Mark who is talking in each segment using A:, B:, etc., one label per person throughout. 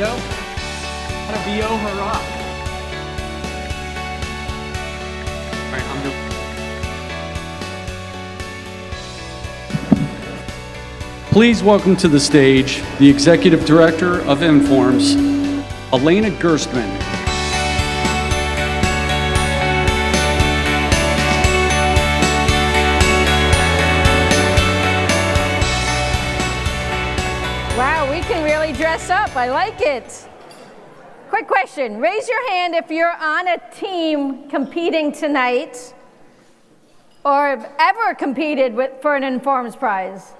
A: VO? How to VO her up? All right, Please welcome to the stage the Executive Director of Informs, Elena Gerstmann.
B: Wow, we can really dress up. I like it. Quick question. Raise your hand if you're on a team competing tonight or have ever competed for an Informs prize.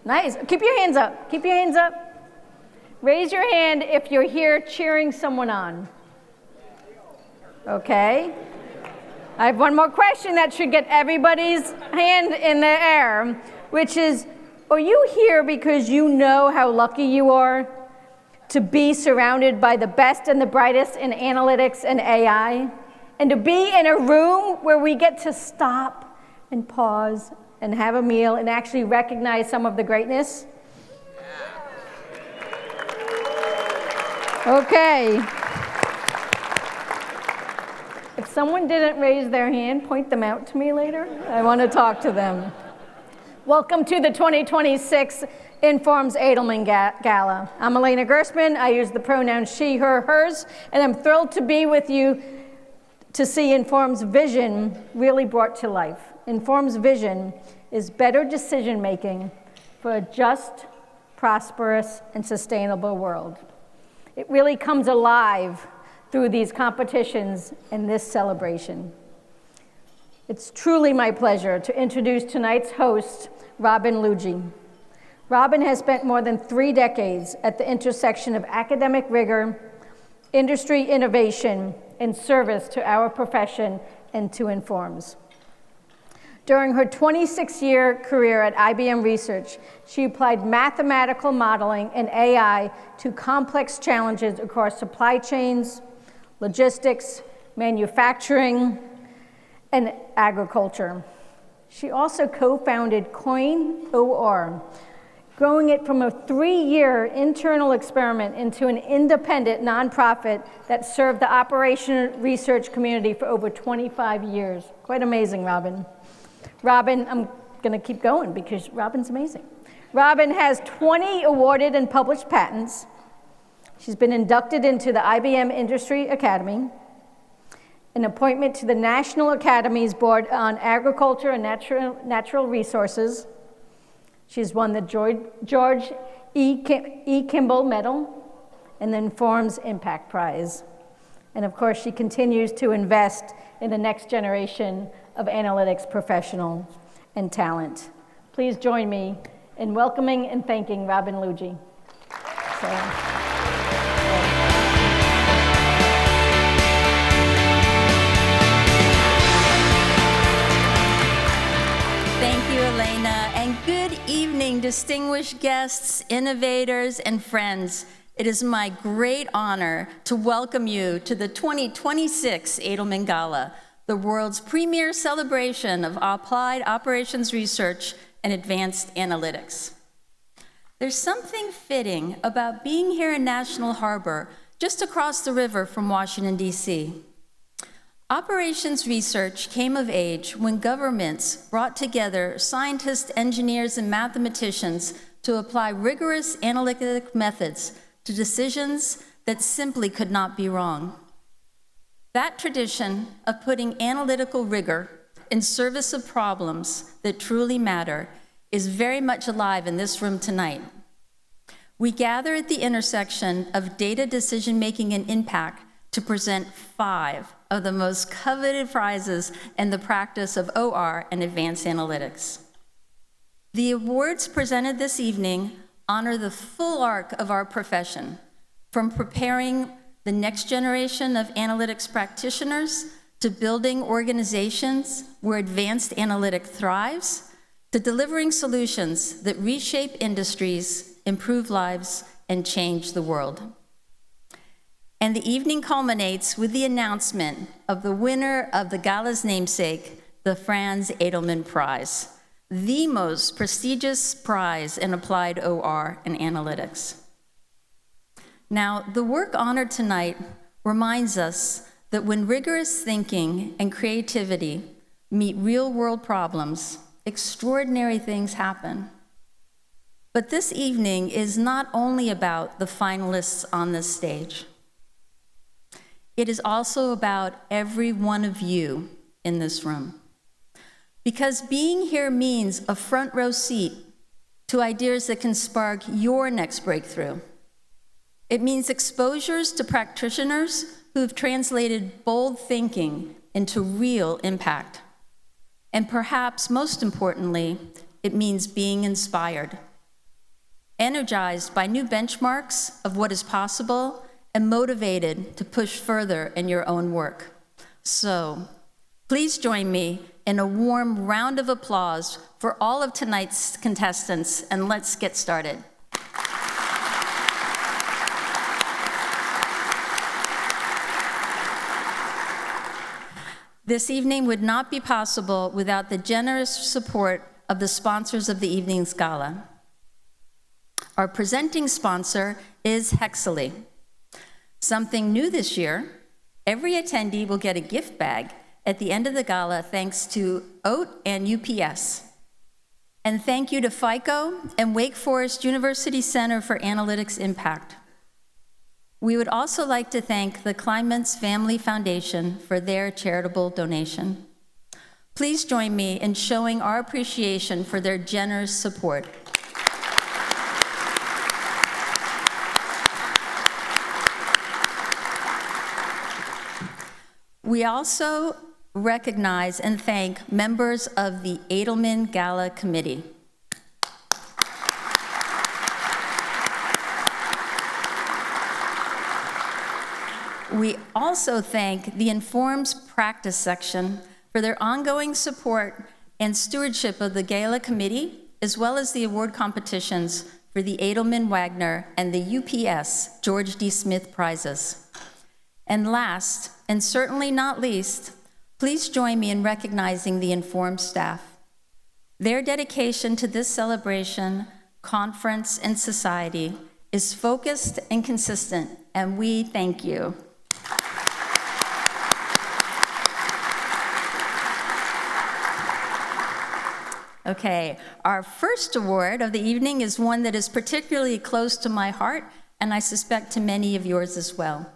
B: Nice. Keep your hands up. Keep your hands up. Raise your hand if you're here cheering someone on. Okay. I have one more question that should get everybody's hand in the air, which is, are you here because you know how lucky you are to be surrounded by the best and the brightest in analytics and AI, and to be in a room where we get to stop and pause and have a meal and actually recognize some of the greatness? Okay. If someone didn't raise their hand, point them out to me later. I want to talk to them. Welcome to the 2026 Informs Edelman Gala. I'm Elena Gerstmann. I use the pronouns she, her, hers, and I'm thrilled to be with you to see Inform's vision really brought to life. Inform's vision is better decision-making for a just, prosperous, and sustainable world. It really comes alive through these competitions and this celebration. It's truly my pleasure to introduce tonight's host, Robin Luigi. Robin has spent more than 3 decades at the intersection of academic rigor, industry innovation, and service to our profession and to Informs. During her 26-year career at IBM Research, she applied mathematical modeling and AI to complex challenges across supply chains, logistics, manufacturing, and agriculture. She also co-founded COIN.OR, growing it from a 3-year internal experiment into an independent nonprofit that served the operation research community for over 25 years. Quite amazing, Robin. Robin, I'm going to keep going because Robin's amazing. Robin has 20 awarded and published patents. She's been inducted into the IBM Industry Academy, an appointment to the National Academy's Board on Agriculture and Natural Resources. She's won the George E. Kimball Medal and the Informs Impact Prize. And of course, she continues to invest in the next generation of analytics professional and talent. Please join me in welcoming and thanking Robin Luigi.
C: Thank you, Elena, and good evening, distinguished guests, innovators, and friends. It is my great honor to welcome you to the 2026 Edelman Gala, the world's premier celebration of applied operations research and advanced analytics. There's something fitting about being here in National Harbor, just across the river from Washington, D.C. Operations research came of age when governments brought together scientists, engineers, and mathematicians to apply rigorous analytic methods to decisions that simply could not be wrong. That tradition of putting analytical rigor in service of problems that truly matter is very much alive in this room tonight. We gather at the intersection of data decision-making and impact to present 5 of the most coveted prizes in the practice of OR and advanced analytics. The awards presented this evening honor the full arc of our profession, from preparing the next generation of analytics practitioners to building organizations where advanced analytic thrives, to delivering solutions that reshape industries, improve lives, and change the world. And the evening culminates with the announcement of the winner of the Gala's namesake, the Franz Edelman Prize, the most prestigious prize in applied OR and analytics. Now, the work honored tonight reminds us that when rigorous thinking and creativity meet real-world problems, extraordinary things happen. But this evening is not only about the finalists on this stage. It is also about every one of you in this room. Because being here means a front row seat to ideas that can spark your next breakthrough. It means exposures to practitioners who have translated bold thinking into real impact. And perhaps most importantly, it means being inspired, energized by new benchmarks of what is possible, and motivated to push further in your own work. So, please join me in a warm round of applause for all of tonight's contestants, and let's get started. This evening would not be possible without the generous support of the sponsors of the evening's gala. Our presenting sponsor is Hexaly. Something new this year, every attendee will get a gift bag at the end of the gala thanks to OAT and UPS. And thank you to FICO and Wake Forest University Center for Analytics Impact. We would also like to thank the Kleinman's Family Foundation for their charitable donation. Please join me in showing our appreciation for their generous support. We also recognize and thank members of the Edelman Gala Committee. We also thank the Informs Practice section for their ongoing support and stewardship of the Gala Committee, as well as the award competitions for the Edelman Wagner and the UPS George D. Smith Prizes. And last, and certainly not least, please join me in recognizing the Inform staff. Their dedication to this celebration, conference, and society is focused and consistent, and we thank you. Okay, our first award of the evening is one that is particularly close to my heart, and I suspect to many of yours as well.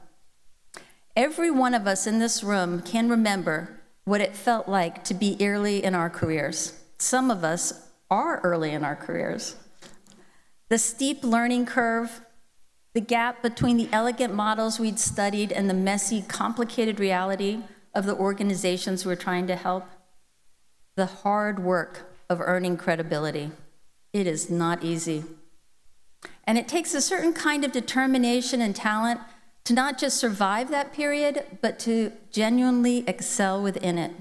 C: Every one of us in this room can remember what it felt like to be early in our careers. Some of us are early in our careers. The steep learning curve, the gap between the elegant models we'd studied and the messy, complicated reality of the organizations we're trying to help, the hard work of earning credibility. It is not easy. And it takes a certain kind of determination and talent to not just survive that period, but to genuinely excel within it.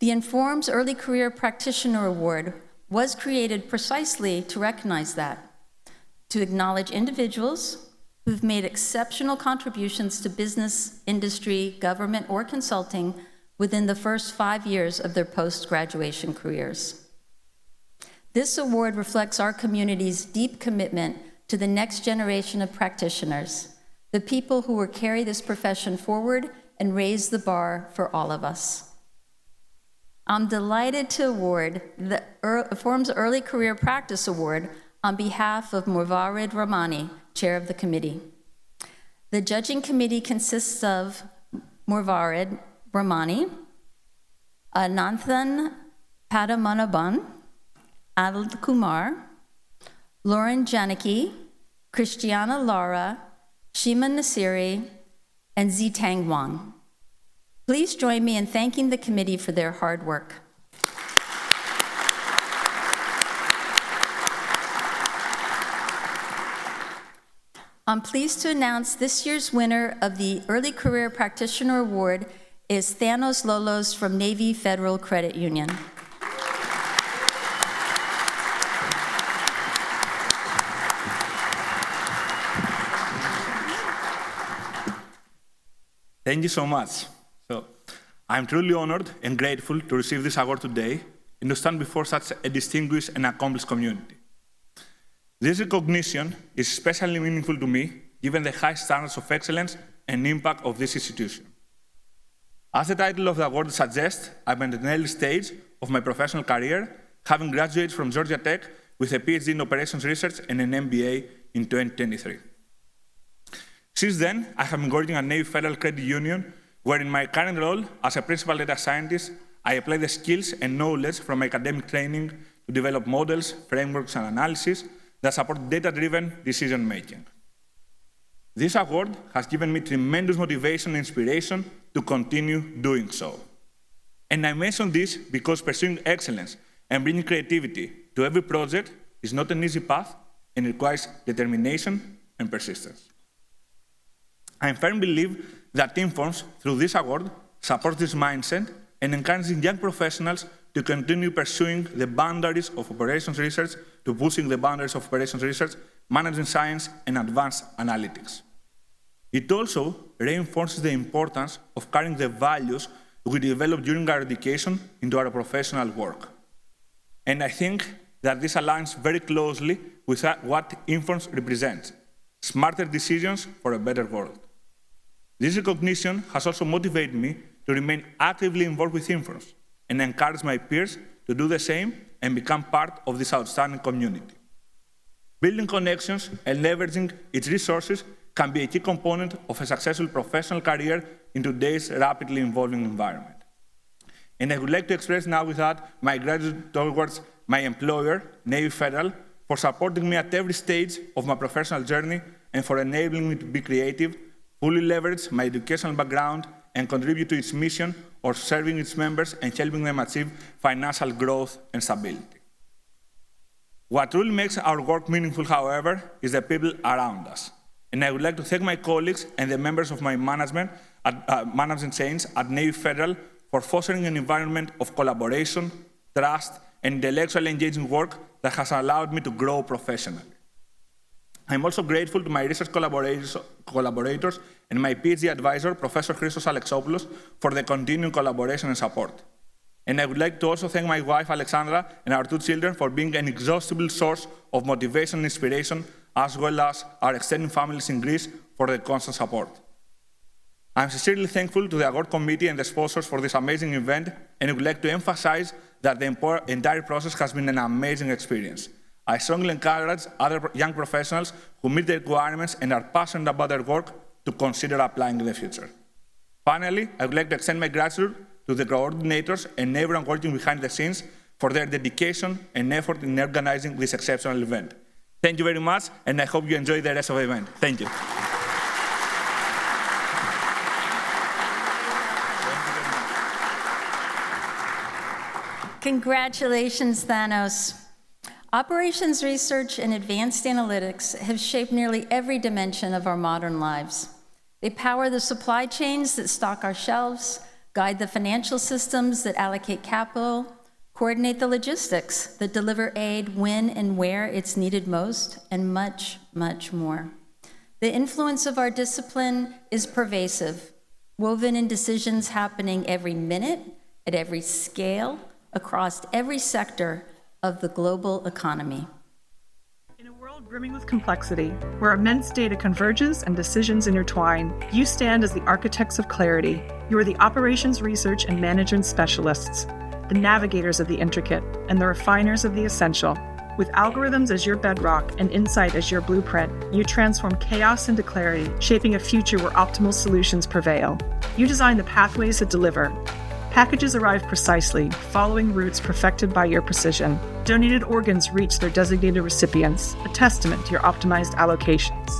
C: The Informs Early Career Practitioner Award was created precisely to recognize that, to acknowledge individuals who've made exceptional contributions to business, industry, government, or consulting within the first 5 years of their post-graduation careers. This award reflects our community's deep commitment to the next generation of practitioners, the people who will carry this profession forward and raise the bar for all of us. I'm delighted to award the Informs Early Career Practice Award on behalf of Murvarid Rahmani, chair of the committee. The judging committee consists of Murvarid Rahmani, Ananthan Padamanaban, Adil Kumar, Lauren Janaki, Christiana Lara, Shima Nasiri, and Zitang Wang. Please join me in thanking the committee for their hard work. I'm pleased to announce this year's winner of the Early Career Practitioner Award is Thanos Lolos from Navy Federal Credit Union.
D: Thank you so much. I'm truly honored and grateful to receive this award today and to stand before such a distinguished and accomplished community. This recognition is especially meaningful to me, given the high standards of excellence and impact of this institution. As the title of the award suggests, I'm at an early stage of my professional career, having graduated from Georgia Tech with a PhD in operations research and an MBA in 2023. Since then, I have been working at Navy Federal Credit Union, where in my current role as a principal data scientist, I apply the skills and knowledge from my academic training to develop models, frameworks, and analysis that support data-driven decision-making. This award has given me tremendous motivation and inspiration to continue doing so. And I mention this because pursuing excellence and bringing creativity to every project is not an easy path and requires determination and persistence. I firmly believe that Informs, through this award, supports this mindset and encouraging young professionals to continue pursuing the boundaries of operations research, to pushing the boundaries of operations research, management science, and advanced analytics. It also reinforces the importance of carrying the values we developed during our education into our professional work. And I think that this aligns very closely with what Informs represents: smarter decisions for a better world. This recognition has also motivated me to remain actively involved with Informs and encourage my peers to do the same and become part of this outstanding community. Building connections and leveraging its resources can be a key component of a successful professional career in today's rapidly evolving environment. And I would like to express now with that my gratitude towards my employer, Navy Federal, for supporting me at every stage of my professional journey and for enabling me to be creative, fully leverage my educational background, and contribute to its mission of serving its members and helping them achieve financial growth and stability. What truly makes our work meaningful, however, is the people around us. And I would like to thank my colleagues and the members of my management chains at Navy Federal for fostering an environment of collaboration, trust, and intellectually engaging work that has allowed me to grow professionally. I'm also grateful to my research collaborators and my PhD advisor, Professor Christos Alexopoulos, for the continued collaboration and support. And I would like to also thank my wife, Alexandra, and our two children for being an inexhaustible source of motivation and inspiration, as well as our extended families in Greece for their constant support. I'm sincerely thankful to the award committee and the sponsors for this amazing event, and I would like to emphasize that the entire process has been an amazing experience. I strongly encourage other young professionals who meet the requirements and are passionate about their work to consider applying in the future. Finally, I would like to extend my gratitude to the coordinators and everyone working behind the scenes for their dedication and effort in organizing this exceptional event. Thank you very much, and I hope you enjoy the rest of the event. Thank you.
C: Congratulations, Thanos. Operations research and advanced analytics have shaped nearly every dimension of our modern lives. They power the supply chains that stock our shelves, guide the financial systems that allocate capital, coordinate the logistics that deliver aid when and where it's needed most, and much, much more. The influence of our discipline is pervasive, woven in decisions happening every minute, at every scale, across every sector of the global economy.
E: In a world brimming with complexity, where immense data converges and decisions intertwine, you stand as the architects of clarity. You are the operations research and management specialists, the navigators of the intricate and the refiners of the essential. With algorithms as your bedrock and insight as your blueprint, you transform chaos into clarity, shaping a future where optimal solutions prevail. You design the pathways that deliver. Packages arrive precisely, following routes perfected by your precision. Donated organs reach their designated recipients, a testament to your optimized allocations.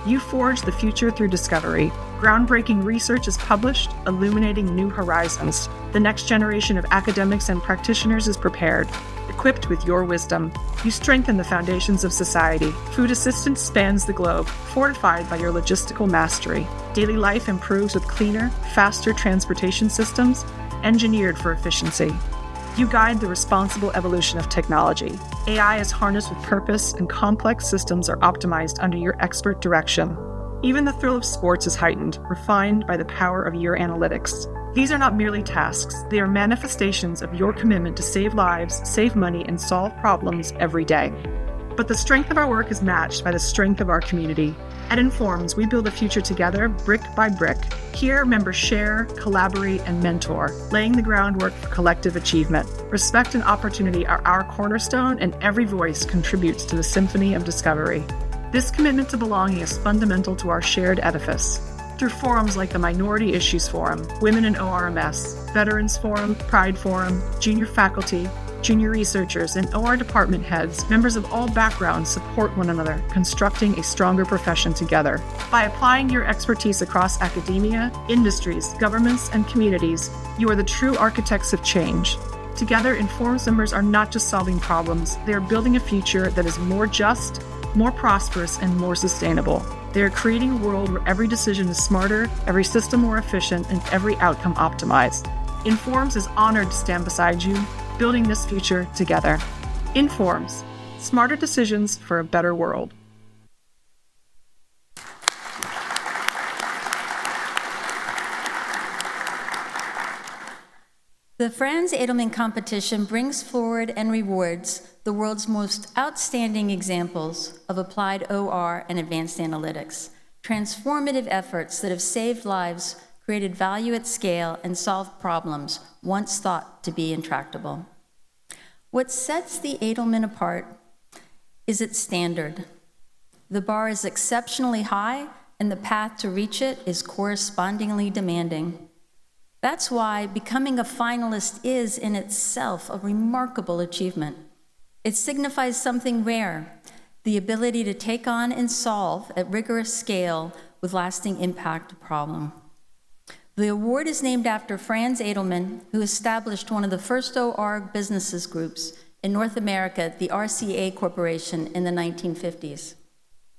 E: You forge the future through discovery. Groundbreaking research is published, illuminating new horizons. The next generation of academics and practitioners is prepared, equipped with your wisdom. You strengthen the foundations of society. Food assistance spans the globe, fortified by your logistical mastery. Daily life improves with cleaner, faster transportation systems, engineered for efficiency. You guide the responsible evolution of technology. AI is harnessed with purpose, and complex systems are optimized under your expert direction. Even the thrill of sports is heightened, refined by the power of your analytics. These are not merely tasks, they are manifestations of your commitment to save lives, save money, and solve problems every day. But the strength of our work is matched by the strength of our community. At Informs, we build a future together, brick by brick. Here, members share, collaborate, and mentor, laying the groundwork for collective achievement. Respect and opportunity are our cornerstone, and every voice contributes to the symphony of discovery. This commitment to belonging is fundamental to our shared edifice. Through forums like the Minority Issues Forum, Women in ORMS, Veterans Forum, Pride Forum, junior faculty, junior researchers, and OR department heads, members of all backgrounds support one another, constructing a stronger profession together. By applying your expertise across academia, industries, governments, and communities, you are the true architects of change. Together, Informs members are not just solving problems, they are building a future that is more just, more prosperous, and more sustainable. They are creating a world where every decision is smarter, every system more efficient, and every outcome optimized. Informs is honored to stand beside you, building this future together. Informs, smarter decisions for a better world.
C: The Franz Edelman competition brings forward and rewards the world's most outstanding examples of applied OR and advanced analytics, transformative efforts that have saved lives, created value at scale, and solved problems once thought to be intractable. What sets the Edelman apart is its standard. The bar is exceptionally high, and the path to reach it is correspondingly demanding. That's why becoming a finalist is in itself a remarkable achievement. It signifies something rare, the ability to take on and solve at rigorous scale with lasting impact a problem. The award is named after Franz Edelman, who established one of the first OR businesses groups in North America, the RCA Corporation, in the 1950s.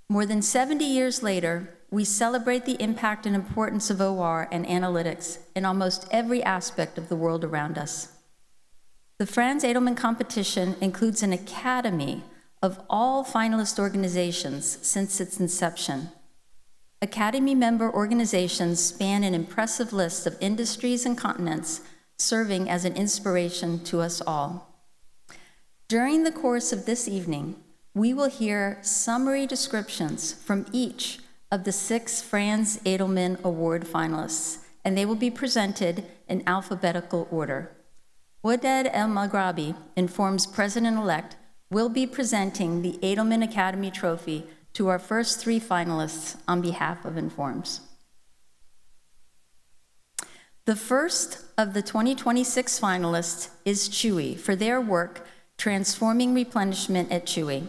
C: More than 70 years later, we celebrate the impact and importance of OR and analytics in almost every aspect of the world around us. The Franz Edelman competition includes an academy of all finalist organizations since its inception. Academy member organizations span an impressive list of industries and continents, serving as an inspiration to us all. During the course of this evening, we will hear summary descriptions from each of the 6 Franz Edelman Award finalists, and they will be presented in alphabetical order. Waded El-Maghrabi, Inform's president-elect, will be presenting the Edelman Academy Trophy to our first 3 finalists on behalf of Informs. The first of the 2026 finalists is Chewy for their work transforming replenishment at Chewy.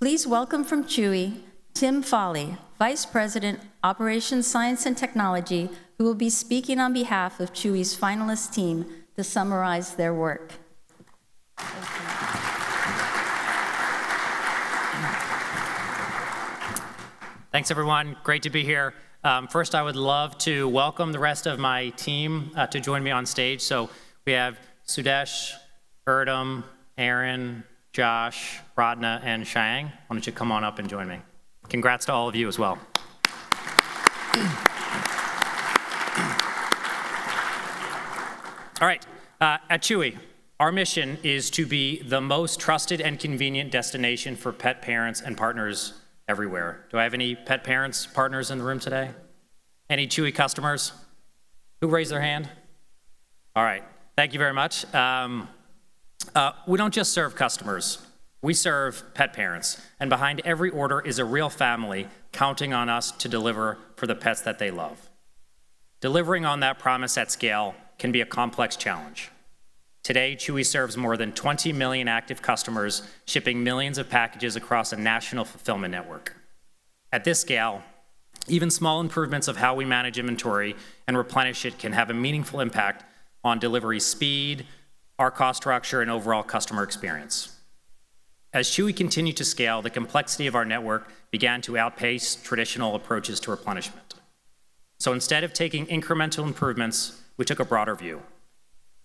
C: Please welcome from Chewy, Tim Foley, Vice President, Operations Science and Technology, who will be speaking on behalf of Chewy's finalist team to summarize their work.
F: Thanks, everyone. Great to be here. First, I would love to welcome the rest of my team to join me on stage. So we have Sudesh, Erdem, Aaron, Josh, Radna, and Shang. Why don't you come on up and join me? Congrats to all of you as well. All right, at Chewy, our mission is to be the most trusted and convenient destination for pet parents and partners everywhere. Do I have any pet parents, partners in the room today? Any Chewy customers? Who raised their hand? All right, thank you very much. We don't just serve customers, we serve pet parents. And behind every order is a real family counting on us to deliver for the pets that they love. Delivering on that promise at scale can be a complex challenge. Today, Chewy serves more than 20 million active customers, shipping millions of packages across a national fulfillment network. At this scale, even small improvements of how we manage inventory and replenish it can have a meaningful impact on delivery speed, our cost structure, and overall customer experience. As Chewy continued to scale, the complexity of our network began to outpace traditional approaches to replenishment. So instead of taking incremental improvements, we took a broader view.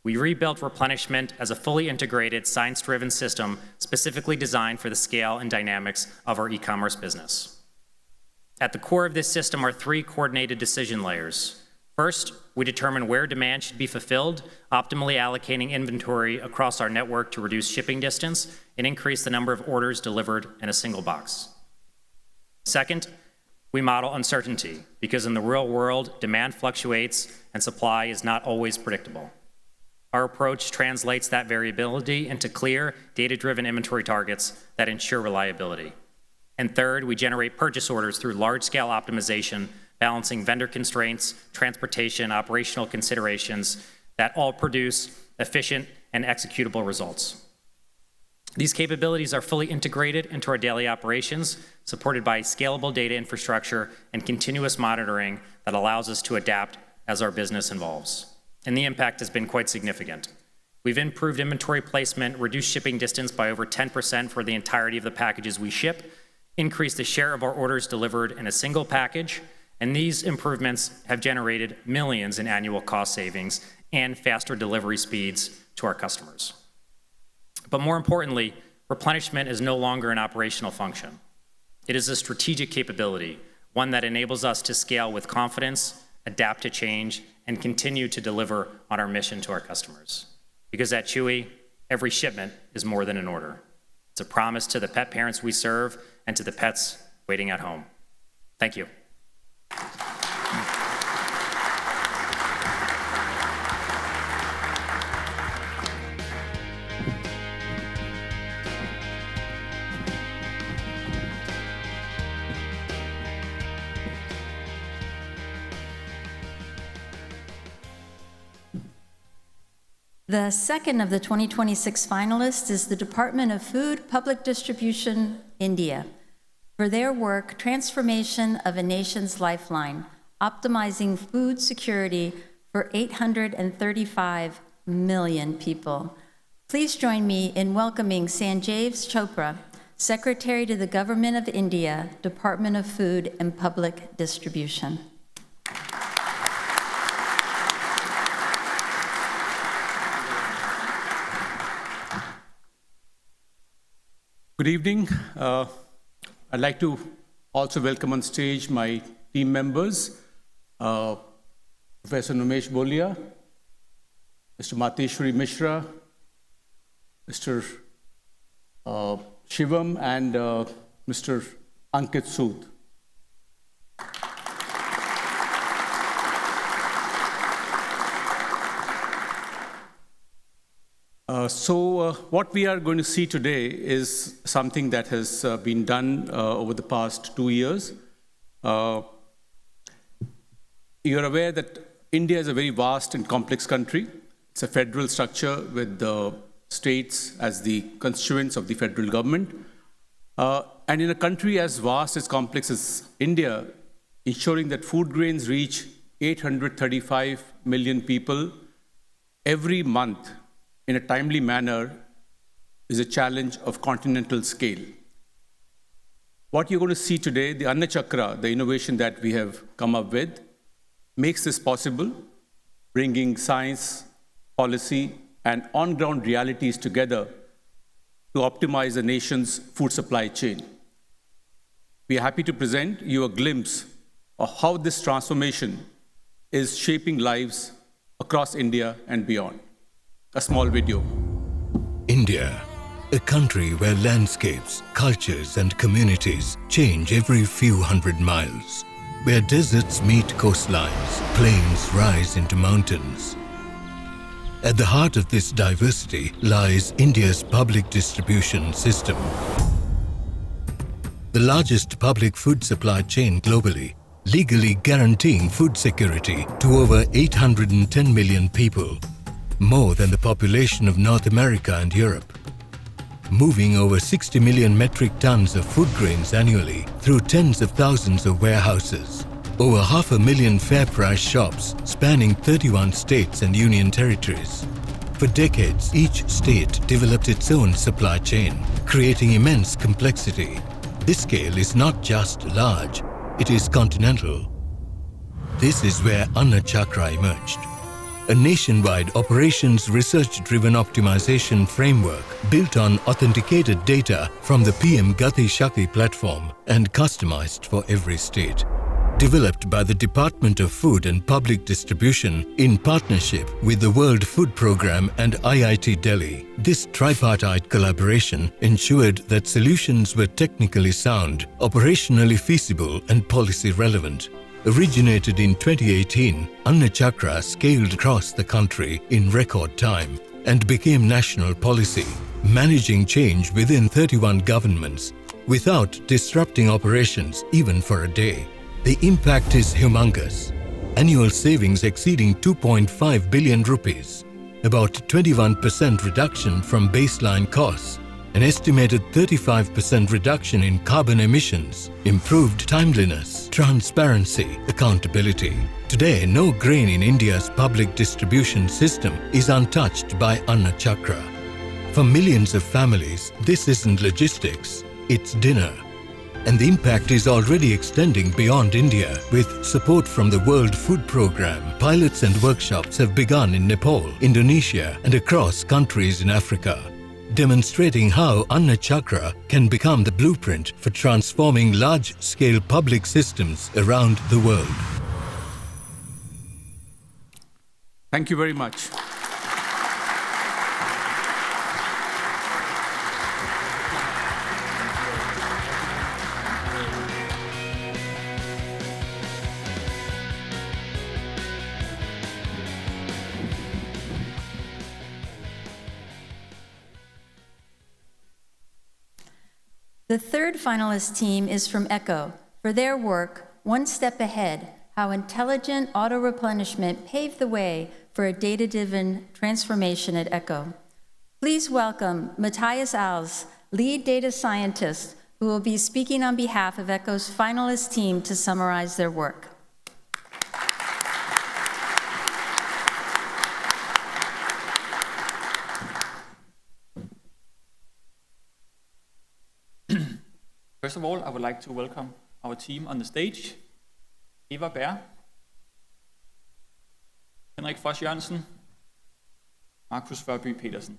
F: We rebuilt replenishment as a fully integrated, science-driven system specifically designed for the scale and dynamics of our e-commerce business. At the core of this system are 3 coordinated decision layers: First, we determine where demand should be fulfilled, optimally allocating inventory across our network to reduce shipping distance and increase the number of orders delivered in a single box. Second, we model uncertainty because in the real world, demand fluctuates and supply is not always predictable. Our approach translates that variability into clear, data-driven inventory targets that ensure reliability. And third, we generate purchase orders through large-scale optimization, balancing vendor constraints, transportation, operational considerations that all produce efficient and executable results. These capabilities are fully integrated into our daily operations, supported by scalable data infrastructure and continuous monitoring that allows us to adapt as our business evolves. And the impact has been quite significant. We've improved inventory placement, reduced shipping distance by over 10% for the entirety of the packages we ship, increased the share of our orders delivered in a single package, and these improvements have generated millions in annual cost savings and faster delivery speeds to our customers. But more importantly, replenishment is no longer an operational function. It is a strategic capability, one that enables us to scale with confidence, adapt to change, and continue to deliver on our mission to our customers. Because at Chewy, every shipment is more than an order. It's a promise to the pet parents we serve and to the pets waiting at home. Thank you.
C: The second of the 2026 finalists is the Department of Food, Public Distribution, India, for their work, Transformation of a Nation's Lifeline, Optimizing Food Security for 835 million people. Please join me in welcoming Sanjeev Chopra, Secretary to the Government of India, Department of Food and Public Distribution.
G: Good evening. I'd like to also welcome on stage my team members, Professor Numesh Bolia, Mr. Mateshwari Mishra, Mr. Shivam, and Mr. Ankit Sood. What we are going to see today is something that has been done over the past 2 years. You're aware that India is a very vast and complex country. It's a federal structure with the states as the constituents of the federal government. And in a country as vast, as complex as India, ensuring that food grains reach 835 million people every month in a timely manner is a challenge of continental scale. What you're going to see today, the Anna Chakra, the innovation that we have come up with, makes this possible, bringing science, policy, and on-ground realities together to optimize the nation's food supply chain. We are happy to present you a glimpse of how this transformation is shaping lives across India and beyond. A small video.
H: India, a country where landscapes, cultures, and communities change every few hundred miles, where deserts meet coastlines, plains rise into mountains. At the heart of this diversity lies India's public distribution system. The largest public food supply chain globally, legally guaranteeing food security to over 810 million people, more than the population of North America and Europe, moving over 60 million metric tons of food grains annually through tens of thousands of warehouses, over 500,000 fair price shops spanning 31 states and union territories. For decades, each state developed its own supply chain, creating immense complexity. This scale is not just large, it is continental. This is where Anna Chakra emerged, a nationwide operations research-driven optimization framework built on authenticated data from the PM Gati Shakti platform and customized for every state. developed by the Department of Food and Public Distribution in partnership with the World Food Programme and IIT Delhi. This tripartite collaboration ensured that solutions were technically sound, operationally feasible and policy relevant. Originated in 2018, Anna Chakra scaled across the country in record time and became national policy, managing change within 31 governments without disrupting operations even for a day. The impact is humongous. Annual savings exceeding 2.5 billion rupees, about 21% reduction from baseline costs, an estimated 35% reduction in carbon emissions, improved timeliness, transparency, accountability. Today, no grain in India's public distribution system is untouched by Anna Chakra. For millions of families, this isn't logistics, it's dinner. And the impact is already extending beyond India. With support from the World Food Programme, pilots and workshops have begun in Nepal, Indonesia and across countries in Africa, demonstrating how Anna Chakra can become the blueprint for transforming large-scale public systems around the world.
G: Thank you very much.
C: The third finalist team is from Echo. For their work, One Step Ahead, How Intelligent Auto-Replenishment Paved the Way for a Data-Driven Transformation at Echo. Please welcome Matthias Als, Lead Data Scientist, who will be speaking on behalf of Echo's finalist team to summarize their work.
I: First of all, I would like to welcome our team on the stage. Eva Bær, Henrik Foss Jørgensen, Markus Førby Petersen.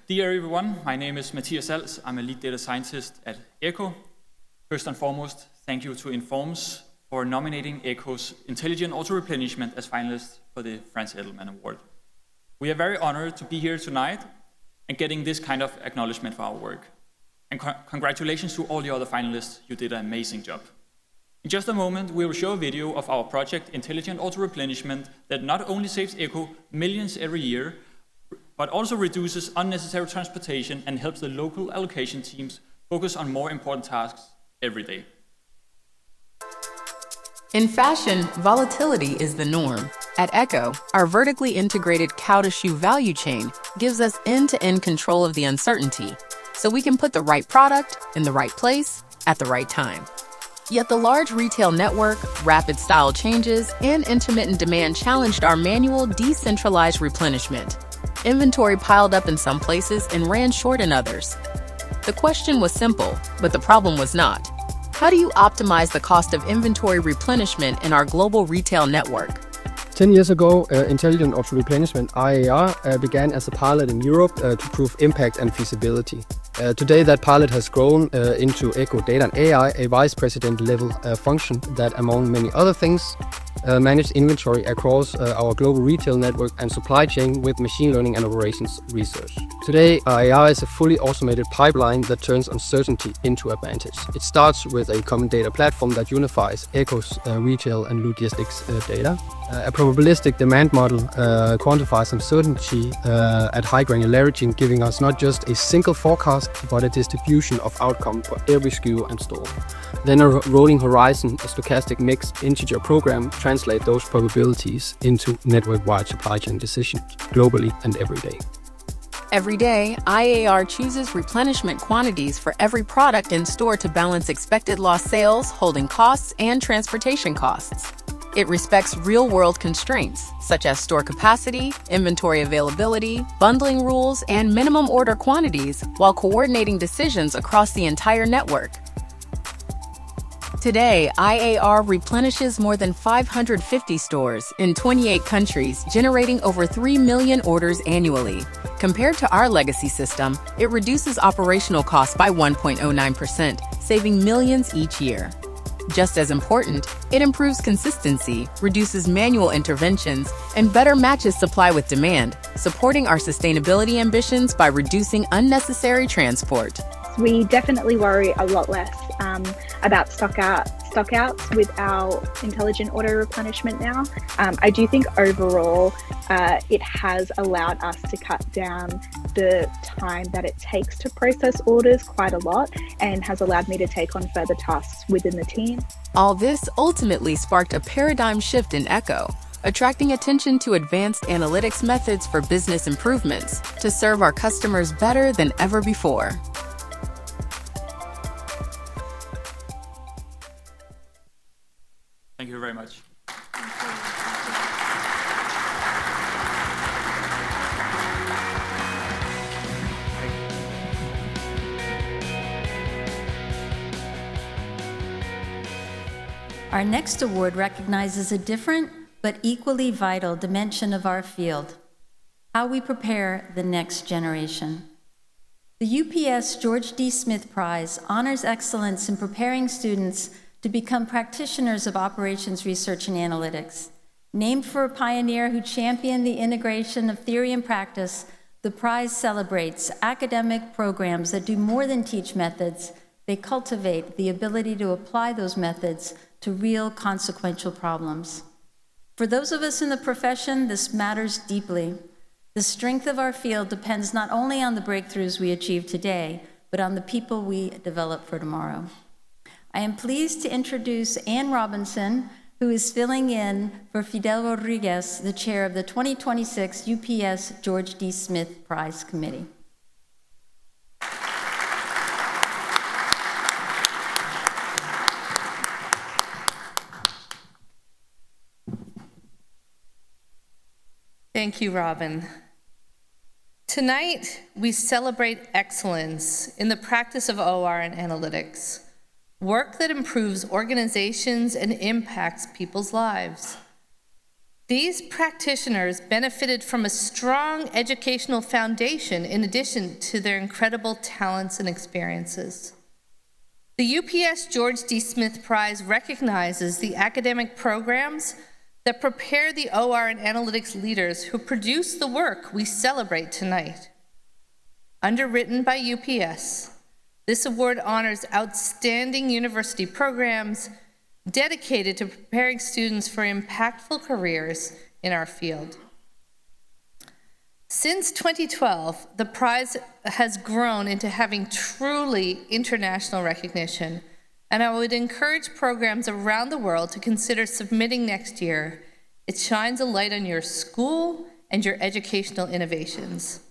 I: Dear everyone, my name is Matthias Als. I'm a lead data scientist at Echo. First and foremost, thank you to Informs for nominating Echo's Intelligent Auto-Replenishment as finalist for the Franz Edelman Award. We are very honored to be here tonight and getting this kind of acknowledgement for our work. And congratulations to all the other finalists, you did an amazing job. In just a moment, we will show a video of our project Intelligent Auto-Replenishment that not only saves Echo millions every year, but also reduces unnecessary transportation and helps the local allocation teams focus on more important tasks every day.
J: In fashion, volatility is the norm. At Echo, our vertically integrated cow-to-shoe value chain gives us end-to-end control of the uncertainty, so we can put the right product in the right place at the right time. Yet the large retail network, rapid style changes, and intermittent demand challenged our manual, decentralized replenishment. Inventory piled up in some places and ran short in others. The question was simple, but the problem was not. How do you optimize the cost of inventory replenishment in our global retail network?
K: 10 years ago, Intelligent Auto-Replenishment, IAR, began as a pilot in Europe to prove impact and feasibility. Today, that pilot has grown into Echo Data and AI, a vice president level function that, among many other things, manage inventory across our global retail network and supply chain with machine learning and operations research. Today, IAR is a fully automated pipeline that turns uncertainty into advantage. It starts with a common data platform that unifies Echo's retail and logistics data. A probabilistic demand model quantifies uncertainty at high granularity, giving us not just a single forecast, but a distribution of outcome for every SKU and store. Then a rolling horizon, a stochastic mixed integer program, translate those probabilities into network-wide supply chain decisions globally and every day.
J: Every day, IAR chooses replenishment quantities for every product in store to balance expected lost sales, holding costs, and transportation costs. It respects real-world constraints, such as store capacity, inventory availability, bundling rules, and minimum order quantities, while coordinating decisions across the entire network. Today, IAR replenishes more than 550 stores in 28 countries, generating over 3 million orders annually. Compared to our legacy system, it reduces operational costs by 1.09%, saving millions each year. Just as important, it improves consistency, reduces manual interventions, and better matches supply with demand, supporting our sustainability ambitions by reducing unnecessary transport.
L: We definitely worry a lot less about stockouts with our intelligent auto replenishment now. I do think overall it has allowed us to cut down the time that it takes to process orders quite a lot and has allowed me to take on further tasks within the team.
J: All this ultimately sparked a paradigm shift in Echo, attracting attention to advanced analytics methods for business improvements to serve our customers better than ever before.
I: Thank you very much.
C: Our next award recognizes a different but equally vital dimension of our field: how we prepare the next generation. The UPS George D. Smith Prize honors excellence in preparing students to become practitioners of operations research and analytics. Named for a pioneer who championed the integration of theory and practice, the prize celebrates academic programs that do more than teach methods. They cultivate the ability to apply those methods to real consequential problems. For those of us in the profession, this matters deeply. The strength of our field depends not only on the breakthroughs we achieve today, but on the people we develop for tomorrow. I am pleased to introduce Ann Robinson, who is filling in for Fidel Rodriguez, the chair of the 2026 UPS George D. Smith Prize Committee.
M: Thank you, Robin. Tonight, we celebrate excellence in the practice of OR and analytics, work that improves organizations and impacts people's lives. These practitioners benefited from a strong educational foundation in addition to their incredible talents and experiences. The UPS George D. Smith Prize recognizes the academic programs that prepare the OR and analytics leaders who produce the work we celebrate tonight. Underwritten by UPS, this award honors outstanding university programs dedicated to preparing students for impactful careers in our field. Since 2012, the prize has grown into having truly international recognition, and I would encourage programs around the world to consider submitting next year. It shines a light on your school and your educational innovations.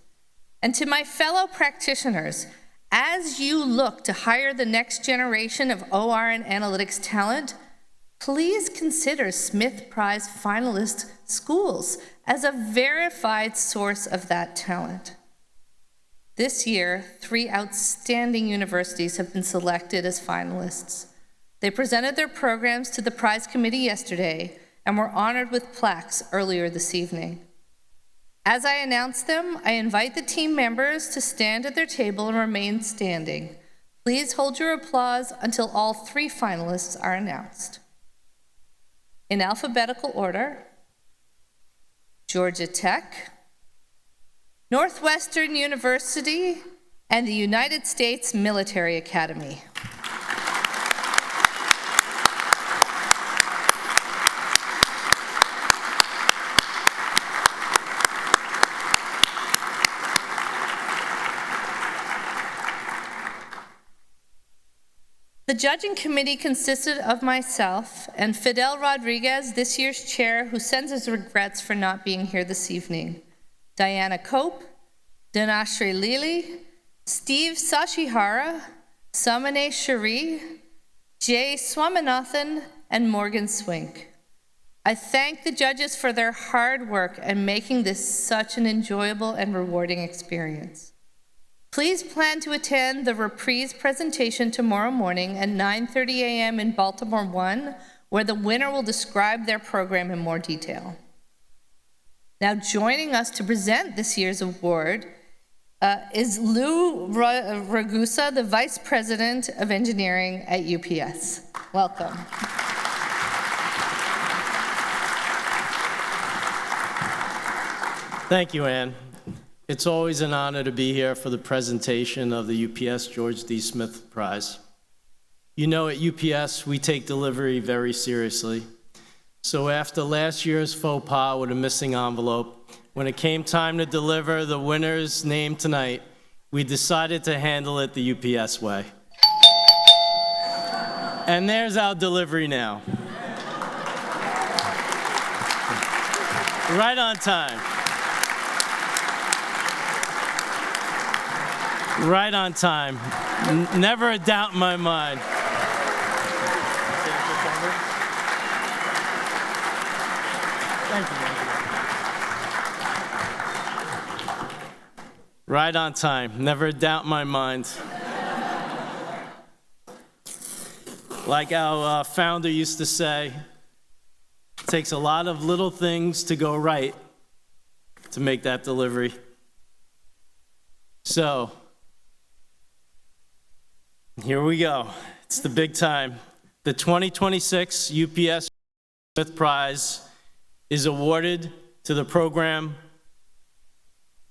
M: And to my fellow practitioners, as you look to hire the next generation of OR and analytics talent, please consider Smith Prize finalist schools as a verified source of that talent. This year, 3 outstanding universities have been selected as finalists. They presented their programs to the prize committee yesterday and were honored with plaques earlier this evening. As I announce them, I invite the team members to stand at their table and remain standing. Please hold your applause until all 3 finalists are announced. In alphabetical order: Georgia Tech, Northwestern University, and the United States Military Academy. The judging committee consisted of myself and Fidel Rodriguez, this year's chair, who sends his regrets for not being here this evening, Diana Cope, Dinashri Lili, Steve Sashihara, Samane Shari, Jay Swaminathan, and Morgan Swink. I thank the judges for their hard work and making this such an enjoyable and rewarding experience. Please plan to attend the reprise presentation tomorrow morning at 9:30 a.m. in Baltimore 1, where the winner will describe their program in more detail. Now, joining us to present this year's award is Lou Ragusa, the Vice President of Engineering at UPS. Welcome.
N: Thank you, Ann. It's always an honor to be here for the presentation of the UPS George D. Smith Prize. You know, at UPS, we take delivery very seriously. So after last year's faux pas with a missing envelope, when it came time to deliver the winner's name tonight, we decided to handle it the UPS way. And there's our delivery now. Right on time. Right on time. Never a doubt in my mind. Thank you. Right on time. Never a doubt in my mind. Like our founder used to say, it takes a lot of little things to go right to make that delivery. So, here we go. It's the big time. The 2026 UPS Smith Prize is awarded to the program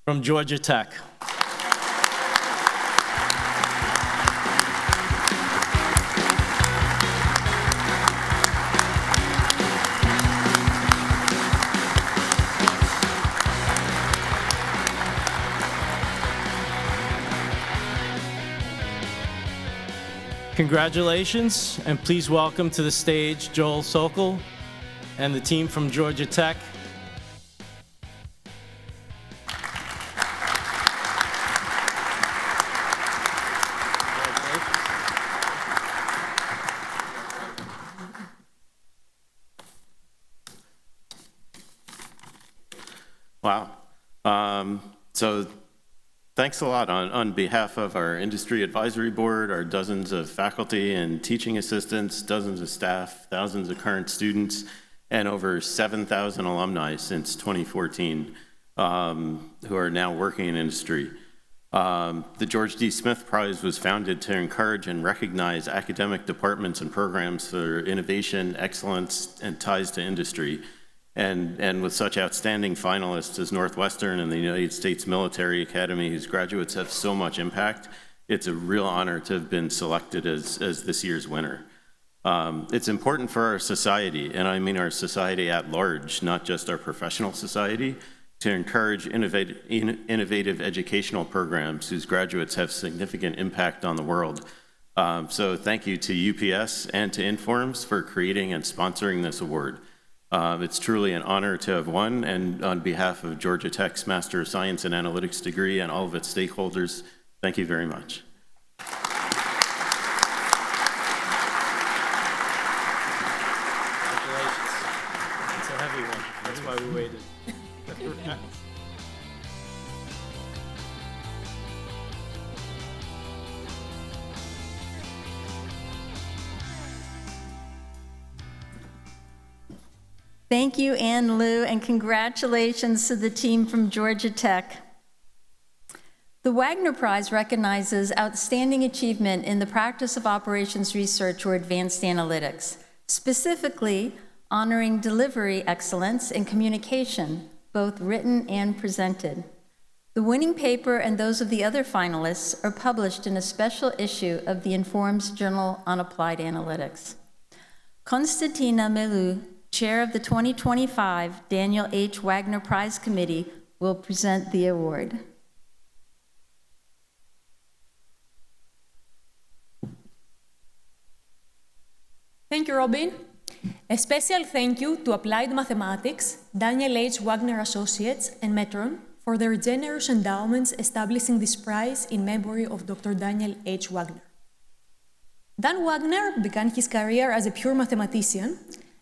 N: from Georgia Tech. Congratulations, and please welcome to the stage Joel Sokol and the team from Georgia Tech.
O: Wow. So thanks a lot on behalf of our industry advisory board, our dozens of faculty and teaching assistants, dozens of staff, thousands of current students, and over 7,000 alumni since 2014 who are now working in industry. The George D. Smith Prize was founded to encourage and recognize academic departments and programs for innovation, excellence, and ties to industry. And with such outstanding finalists as Northwestern and the United States Military Academy, whose graduates have so much impact, it's a real honor to have been selected as this year's winner. It's important for our society, and I mean our society at large, not just our professional society, to encourage innovative educational programs whose graduates have significant impact on the world. So thank you to UPS and to Informs for creating and sponsoring this award. It's truly an honor to have won, and on behalf of Georgia Tech's Master of Science and Analytics degree and all of its stakeholders, thank you very much.
N: Congratulations. It's a heavy one. That's why we waited.
C: Thank you, Ann Lou, and congratulations to the team from Georgia Tech. The Wagner Prize recognizes outstanding achievement in the practice of operations research or advanced analytics, specifically honoring delivery excellence in communication, both written and presented. The winning paper and those of the other finalists are published in a special issue of the Informs Journal on Applied Analytics. Konstantina Melou, Chair of the 2025 Daniel H. Wagner Prize Committee, will present the award.
P: Thank you, Robin. A special thank you to Applied Mathematics, Daniel H. Wagner Associates, and Metron for their generous endowments establishing this prize in memory of Dr. Daniel H. Wagner. Dan Wagner began his career as a pure mathematician,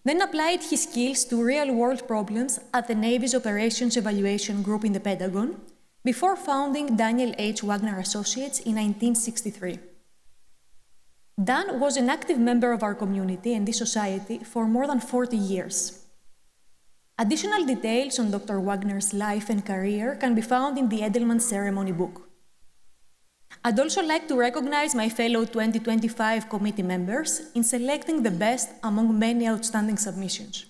P: then applied his skills to real-world problems at the Navy's Operations Evaluation Group in the Pentagon, before founding Daniel H. Wagner Associates in 1963. Dan was an active member of our community and this society for more than 40 years. Additional details on Dr. Wagner's life and career can be found in the Edelman Ceremony book. I'd also like to recognize my fellow 2025 committee members in selecting the best among many outstanding submissions.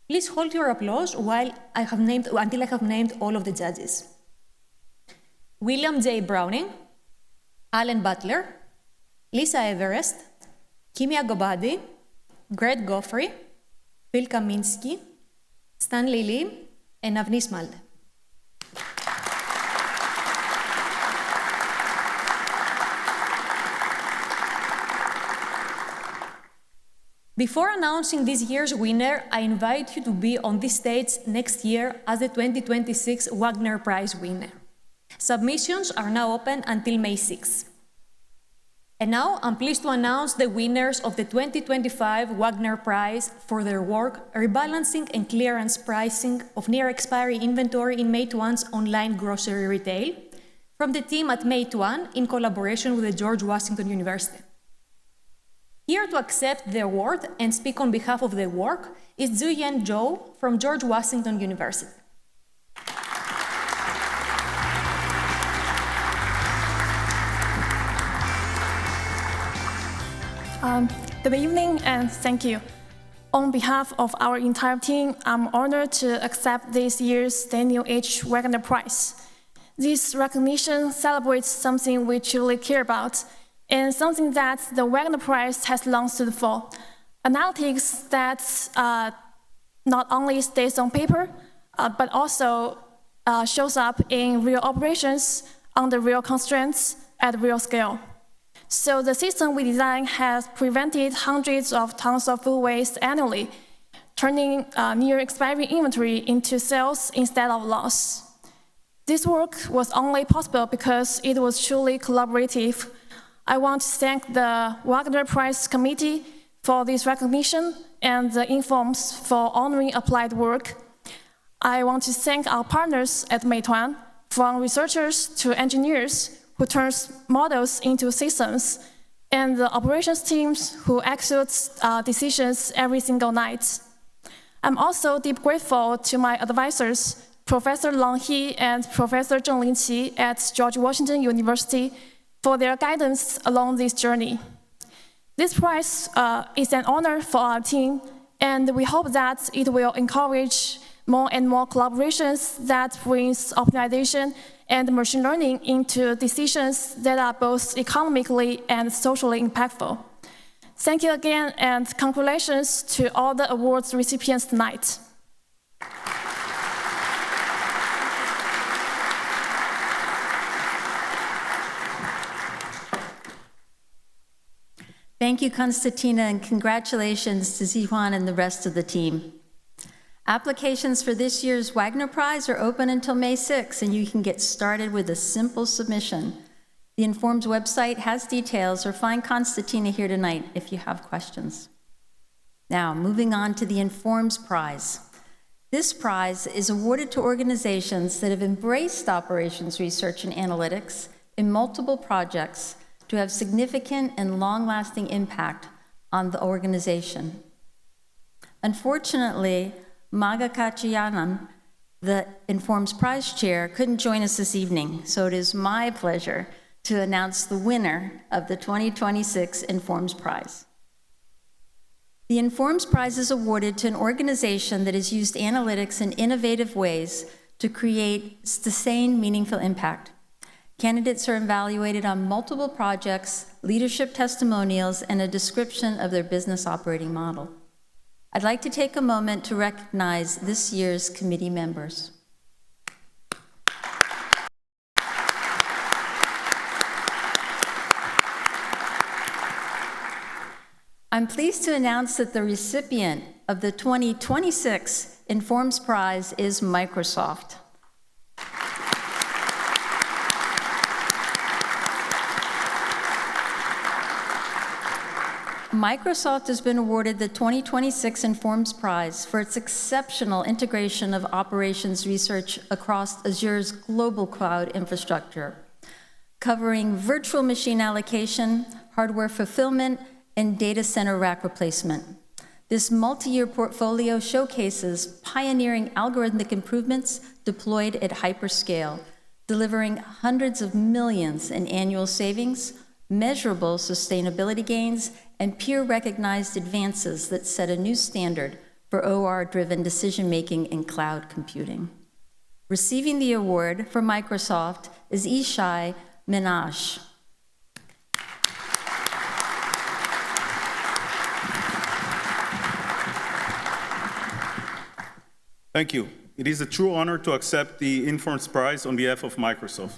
P: Please hold your applause until I have named all of the judges. William J. Browning, Alan Butler, Lisa Everest, Kimia Gobadi, Greg Goffrey, Phil Kaminsky, Stanley Lee, and Avnis Malde. Before announcing this year's winner, I invite you to be on this stage next year as the 2026 Wagner Prize winner. Submissions are now open until May 6. And now I'm pleased to announce the winners of the 2025 Wagner Prize for their work rebalancing and clearance pricing of near-expiry inventory in Meituan's online grocery retail from the team at Meituan in collaboration with the George Washington University. Here to accept the award and speak on behalf of the work is Zuyen Zhou from George Washington University.
Q: Good evening and thank you. On behalf of our entire team, I'm honored to accept this year's Daniel H. Wagner Prize. This recognition celebrates something we truly care about and something that the Wagner Prize has long stood for. Analytics that not only stays on paper, but also shows up in real operations under real constraints at real scale. So the system we designed has prevented hundreds of tons of food waste annually, turning near-expiry inventory into sales instead of loss. This work was only possible because it was truly collaborative. I want to thank the Wagner Prize Committee for this recognition and the Informs for honoring applied work. I want to thank our partners at Meituan, from researchers to engineers who turns models into systems, and the operations teams who execute decisions every single night. I'm also deeply grateful to my advisors, Professor Lang He and Professor Zhenglin Qi at George Washington University, for their guidance along this journey. This prize is an honor for our team, and we hope that it will encourage more and more collaborations that brings optimization and machine learning into decisions that are both economically and socially impactful. Thank you again, and congratulations to all the awards recipients tonight.
C: Thank you, Konstantina, and congratulations to Zihuan and the rest of the team. Applications for this year's Wagner Prize are open until May 6, and you can get started with a simple submission. The Informs website has details, or find Konstantina here tonight if you have questions. Now, moving on to the Informs Prize. This prize is awarded to organizations that have embraced operations research and analytics in multiple projects to have significant and long-lasting impact on the organization. Unfortunately, Maga Kachiyanan, the Informs Prize Chair, couldn't join us this evening, so it is my pleasure to announce the winner of the 2026 Informs Prize. The Informs Prize is awarded to an organization that has used analytics in innovative ways to create sustained, meaningful impact. Candidates are evaluated on multiple projects, leadership testimonials, and a description of their business operating model. I'd like to take a moment to recognize this year's committee members. I'm pleased to announce that the recipient of the 2026 Informs Prize is Microsoft. Microsoft has been awarded the 2026 Informs Prize for its exceptional integration of operations research across Azure's global cloud infrastructure, covering virtual machine allocation, hardware fulfillment, and data center rack replacement. This multi-year portfolio showcases pioneering algorithmic improvements deployed at hyperscale, delivering hundreds of millions in annual savings, measurable sustainability gains, and peer-recognized advances that set a new standard for OR-driven decision-making in cloud computing. Receiving the award for Microsoft is Ishai Minash.
R: Thank you. It is a true honor to accept the Informs Prize on behalf of Microsoft.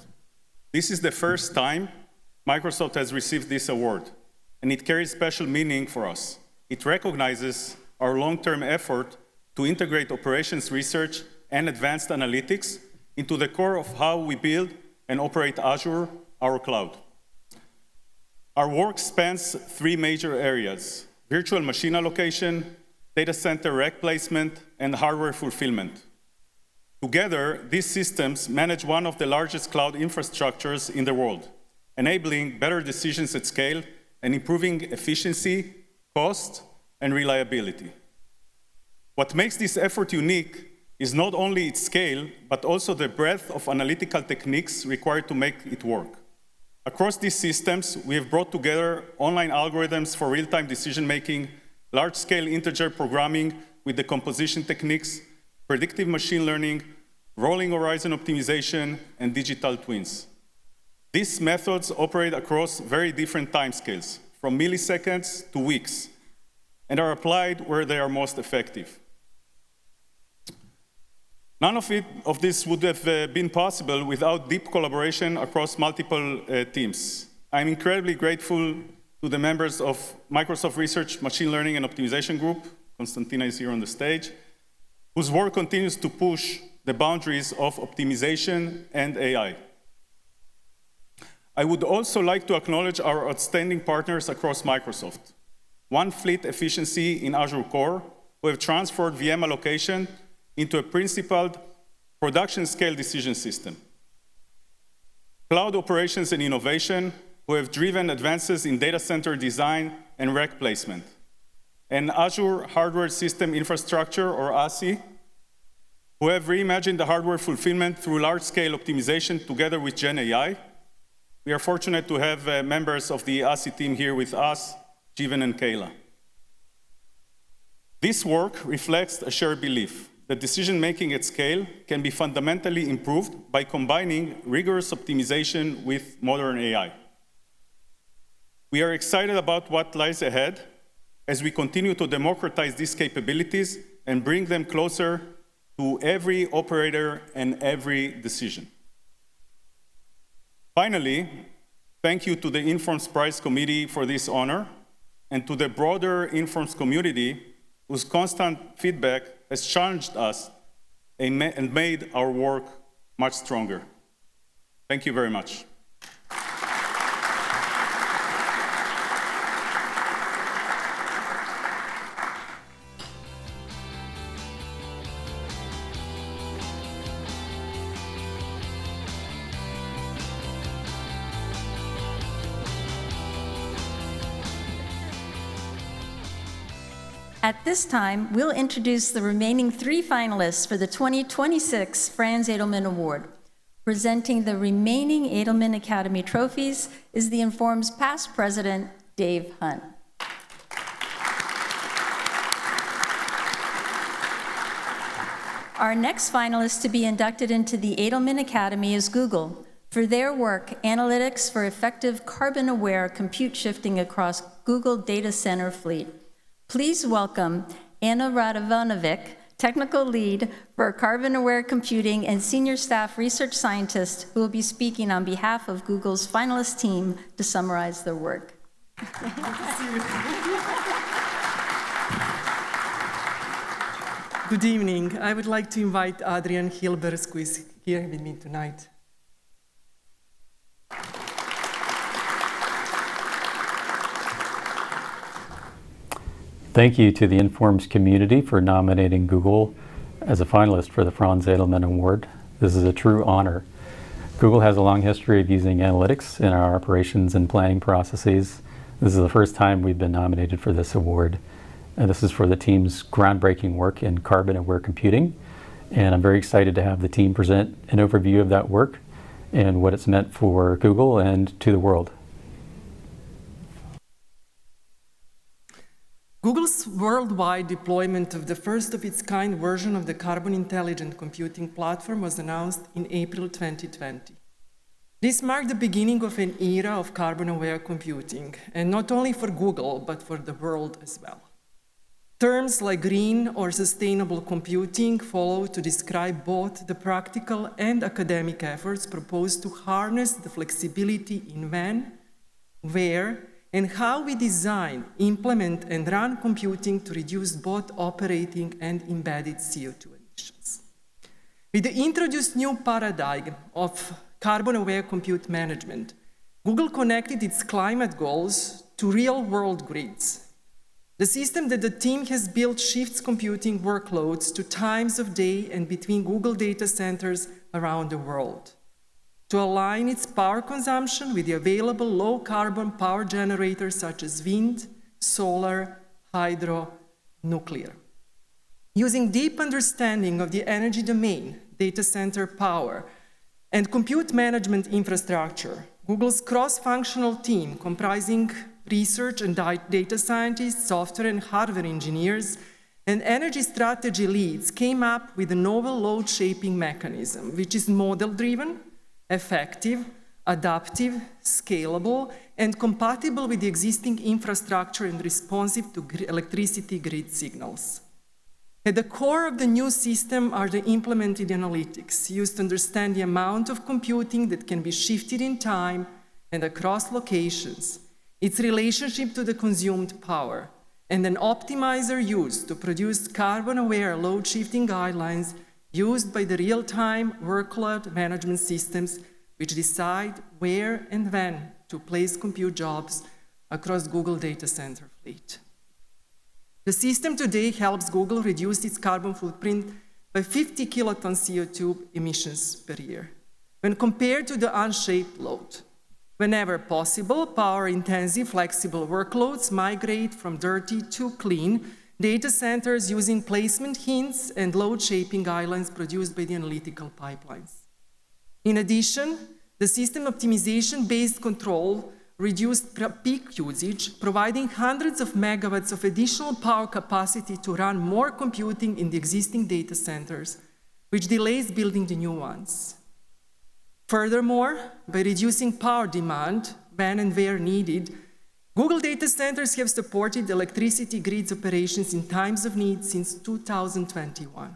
R: This is the first time Microsoft has received this award, and it carries special meaning for us. It recognizes our long-term effort to integrate operations research and advanced analytics into the core of how we build and operate Azure, our cloud. Our work spans three major areas: virtual machine allocation, data center rack placement, and hardware fulfillment. Together, these systems manage one of the largest cloud infrastructures in the world, enabling better decisions at scale and improving efficiency, cost, and reliability. What makes this effort unique is not only its scale, but also the breadth of analytical techniques required to make it work. Across these systems, we have brought together online algorithms for real-time decision-making, large-scale integer programming with decomposition techniques, predictive machine learning, rolling horizon optimization, and digital twins. These methods operate across very different timescales, from milliseconds to weeks, and are applied where they are most effective. None of this would have been possible without deep collaboration across multiple teams. I'm incredibly grateful to the members of Microsoft Research Machine Learning and Optimization Group, Konstantina is here on the stage, whose work continues to push the boundaries of optimization and AI. I would also like to acknowledge our outstanding partners across Microsoft. One Fleet Efficiency in Azure Core, who have transferred VM allocation into a principled production-scale decision system. Cloud Operations and Innovation, who have driven advances in data center design and rack placement. And Azure Hardware System Infrastructure, or ASI, who have reimagined the hardware fulfillment through large-scale optimization together with Gen AI. We are fortunate to have members of the ASI team here with us, Jivan and Kayla. This work reflects a shared belief that decision-making at scale can be fundamentally improved by combining rigorous optimization with modern AI. We are excited about what lies ahead as we continue to democratize these capabilities and bring them closer to every operator and every decision. Finally, thank you to the Informs Prize Committee for this honor, and to the broader Informs community whose constant feedback has challenged us and made our work much stronger. Thank you very much.
C: At this time, we'll introduce the remaining three finalists for the 2026 Franz Edelman Award. Presenting the remaining Edelman Academy trophies is the Inform's past president, Dave Hunt. Our next finalist to be inducted into the Edelman Academy is Google for their work, Analytics for Effective Carbon-Aware Compute Shifting Across Google Data Center Fleet. Please welcome Anna Radovanovic, Technical Lead for Carbon-Aware Computing and Senior Staff Research Scientist, who will be speaking on behalf of Google's finalist team to summarize their work.
S: Good evening. I would like to invite Adrian Hilbers, who is here with me tonight.
T: Thank you to the Informs community for nominating Google as a finalist for the Franz Edelman Award. This is a true honor. Google has a long history of using analytics in our operations and planning processes. This is the first time we've been nominated for this award. And this is for the team's groundbreaking work in carbon-aware computing. And I'm very excited to have the team present an overview of that work and what it's meant for Google and to the world.
S: Google's worldwide deployment of the first of its kind version of the Carbon Intelligent Computing Platform was announced in April 2020. This marked the beginning of an era of carbon-aware computing, and not only for Google, but for the world as well. Terms like green or sustainable computing follow to describe both the practical and academic efforts proposed to harness the flexibility in when, where, and how we design, implement, and run computing to reduce both operating and embedded CO2 emissions. With the introduced new paradigm of carbon-aware compute management, Google connected its climate goals to real-world grids. The system that the team has built shifts computing workloads to times of day and between Google data centers around the world, to align its power consumption with the available low-carbon power generators such as wind, solar, hydro, nuclear. Using deep understanding of the energy domain, data center power, and compute management infrastructure, Google's cross-functional team comprising research and data scientists, software and hardware engineers, and energy strategy leads came up with a novel load-shaping mechanism, which is model-driven, effective, adaptive, scalable, and compatible with the existing infrastructure and responsive to electricity grid signals. At the core of the new system are the implemented analytics used to understand the amount of computing that can be shifted in time and across locations, its relationship to the consumed power, and an optimizer used to produce carbon-aware load-shifting guidelines used by the real-time workload management systems which decide where and when to place compute jobs across Google data center fleet. The system today helps Google reduce its carbon footprint by 50 kilotons CO2 emissions per year, when compared to the unshaped load. Whenever possible, power-intensive, flexible workloads migrate from dirty to clean data centers using placement hints and load-shaping guidelines produced by the analytical pipelines. In addition, the system optimization-based control reduced peak usage, providing hundreds of megawatts of additional power capacity to run more computing in the existing data centers, which delays building the new ones. Furthermore, by reducing power demand when and where needed, Google data centers have supported electricity grids operations in times of need since 2021.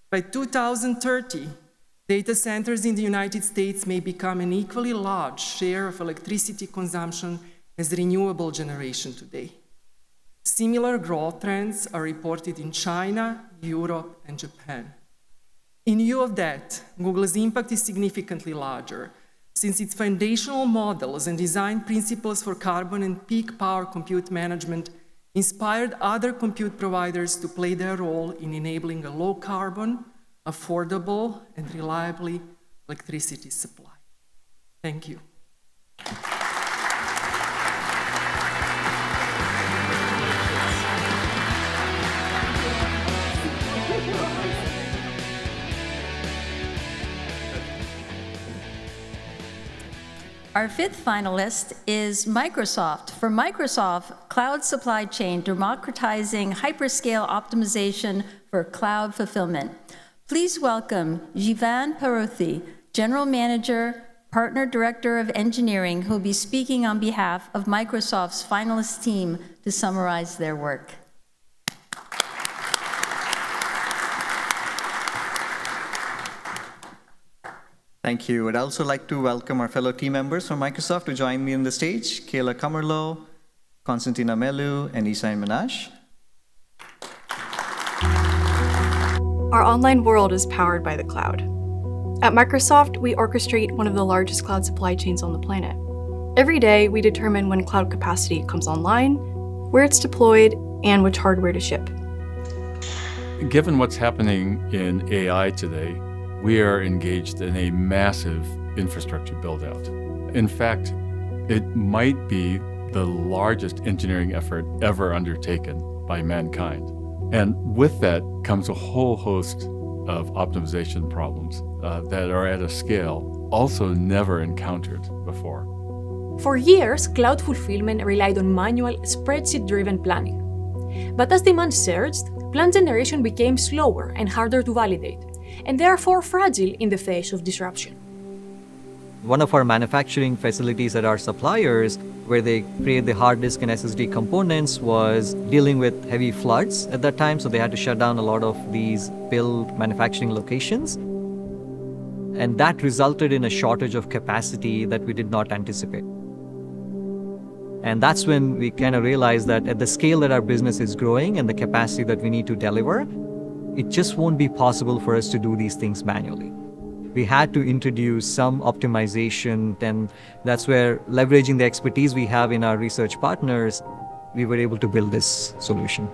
S: By 2030, data centers in the United States may become an equally large share of electricity consumption as renewable generation today. Similar growth trends are reported in China, Europe, and Japan. In view of that, Google's impact is significantly larger, since its foundational models and design principles for carbon and peak power compute management inspired other compute providers to play their role in enabling a low-carbon, affordable, and reliable electricity supply. Thank you.
C: Our fifth finalist is Microsoft. For Microsoft, Cloud Supply Chain, Democratizing Hyperscale Optimization for Cloud Fulfillment. Please welcome Jivan Paruthi, General Manager, Partner Director of Engineering, who will be speaking on behalf of Microsoft's finalist team to summarize their work.
U: Thank you. I'd also like to welcome our fellow team members from Microsoft to join me on the stage, Kayla Kamerlo, Konstantina Melu, and Isain Manash.
V: Our online world is powered by the cloud. At Microsoft, we orchestrate one of the largest cloud supply chains on the planet. Every day, we determine when cloud capacity comes online, where it's deployed, and which hardware to ship.
A: Given what's happening in AI today, we are engaged in a massive infrastructure build-out. In fact, it might be the largest engineering effort ever undertaken by mankind. And with that comes a whole host of optimization problems that are at a scale also never encountered before.
P: For years, cloud fulfillment relied on manual, spreadsheet-driven planning. But as demand surged, plan generation became slower and harder to validate, and therefore fragile in the face of disruption.
U: One of our manufacturing facilities at our suppliers, where they create the hard disk and SSD components, was dealing with heavy floods at that time, so they had to shut down a lot of these build manufacturing locations. And that resulted in a shortage of capacity that we did not anticipate. And that's when we kind of realized that at the scale that our business is growing and the capacity that we need to deliver, it just won't be possible for us to do these things manually. We had to introduce some optimization, and that's where, leveraging the expertise we have in our research partners, we were able to build this solution.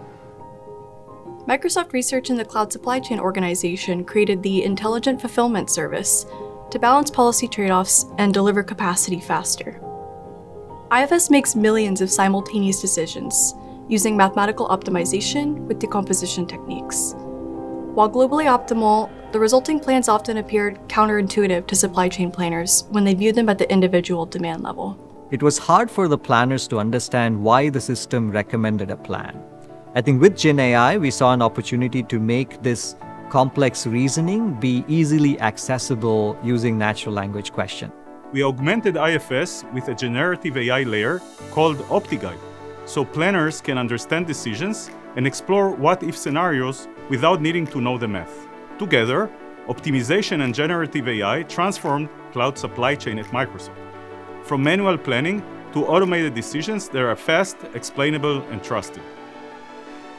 V: Microsoft Research and the Cloud Supply Chain Organization created the Intelligent Fulfillment Service to balance policy trade-offs and deliver capacity faster. IFS makes millions of simultaneous decisions using mathematical optimization with decomposition techniques. While globally optimal, the resulting plans often appeared counterintuitive to supply chain planners when they viewed them at the individual demand level.
U: It was hard for the planners to understand why the system recommended a plan. I think with Gen AI, we saw an opportunity to make this complex reasoning be easily accessible using natural language question.
R: We augmented IFS with a generative AI layer called OptiGuide, so planners can understand decisions and explore what-if scenarios without needing to know the math. Together, optimization and generative AI transformed cloud supply chain at Microsoft. From manual planning to automated decisions that are fast, explainable, and trusted.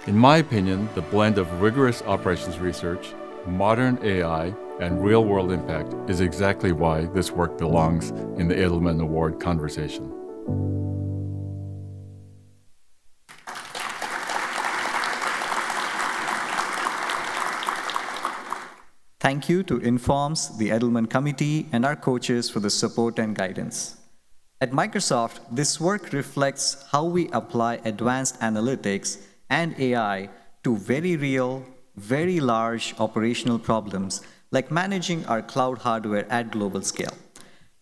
A: In my opinion, the blend of rigorous operations research, modern AI, and real-world impact is exactly why this work belongs in the Edelman Award conversation.
U: Thank you to Informs, the Edelman Committee, and our coaches for the support and guidance. At Microsoft, this work reflects how we apply advanced analytics and AI to very real, very large operational problems like managing our cloud hardware at global scale.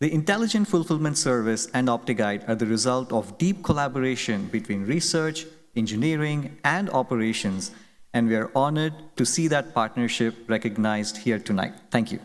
U: The Intelligent Fulfillment Service and OptiGuide are the result of deep collaboration between research, engineering, and operations, and we are honored to see that partnership recognized here tonight. Thank you.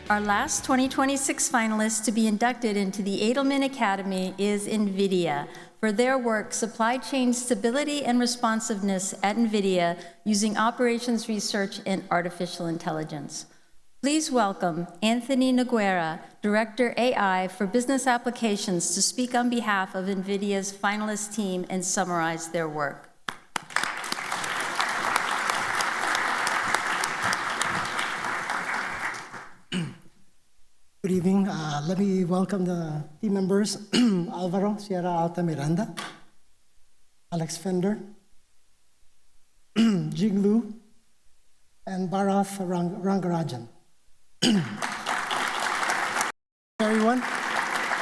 C: Our last 2026 finalist to be inducted into the Edelman Academy is NVIDIA for their work Supply Chain Stability and Responsiveness at NVIDIA using operations research and artificial intelligence. Please welcome Anthony Noguera, Director AI for Business Applications, to speak on behalf of NVIDIA's finalist team and summarize their work.
B: Good evening. Let me welcome the team members, Alvaro Sierra Alta Miranda, Alex Fender, Jing Lu, and Bharath Rangarajan. Everyone,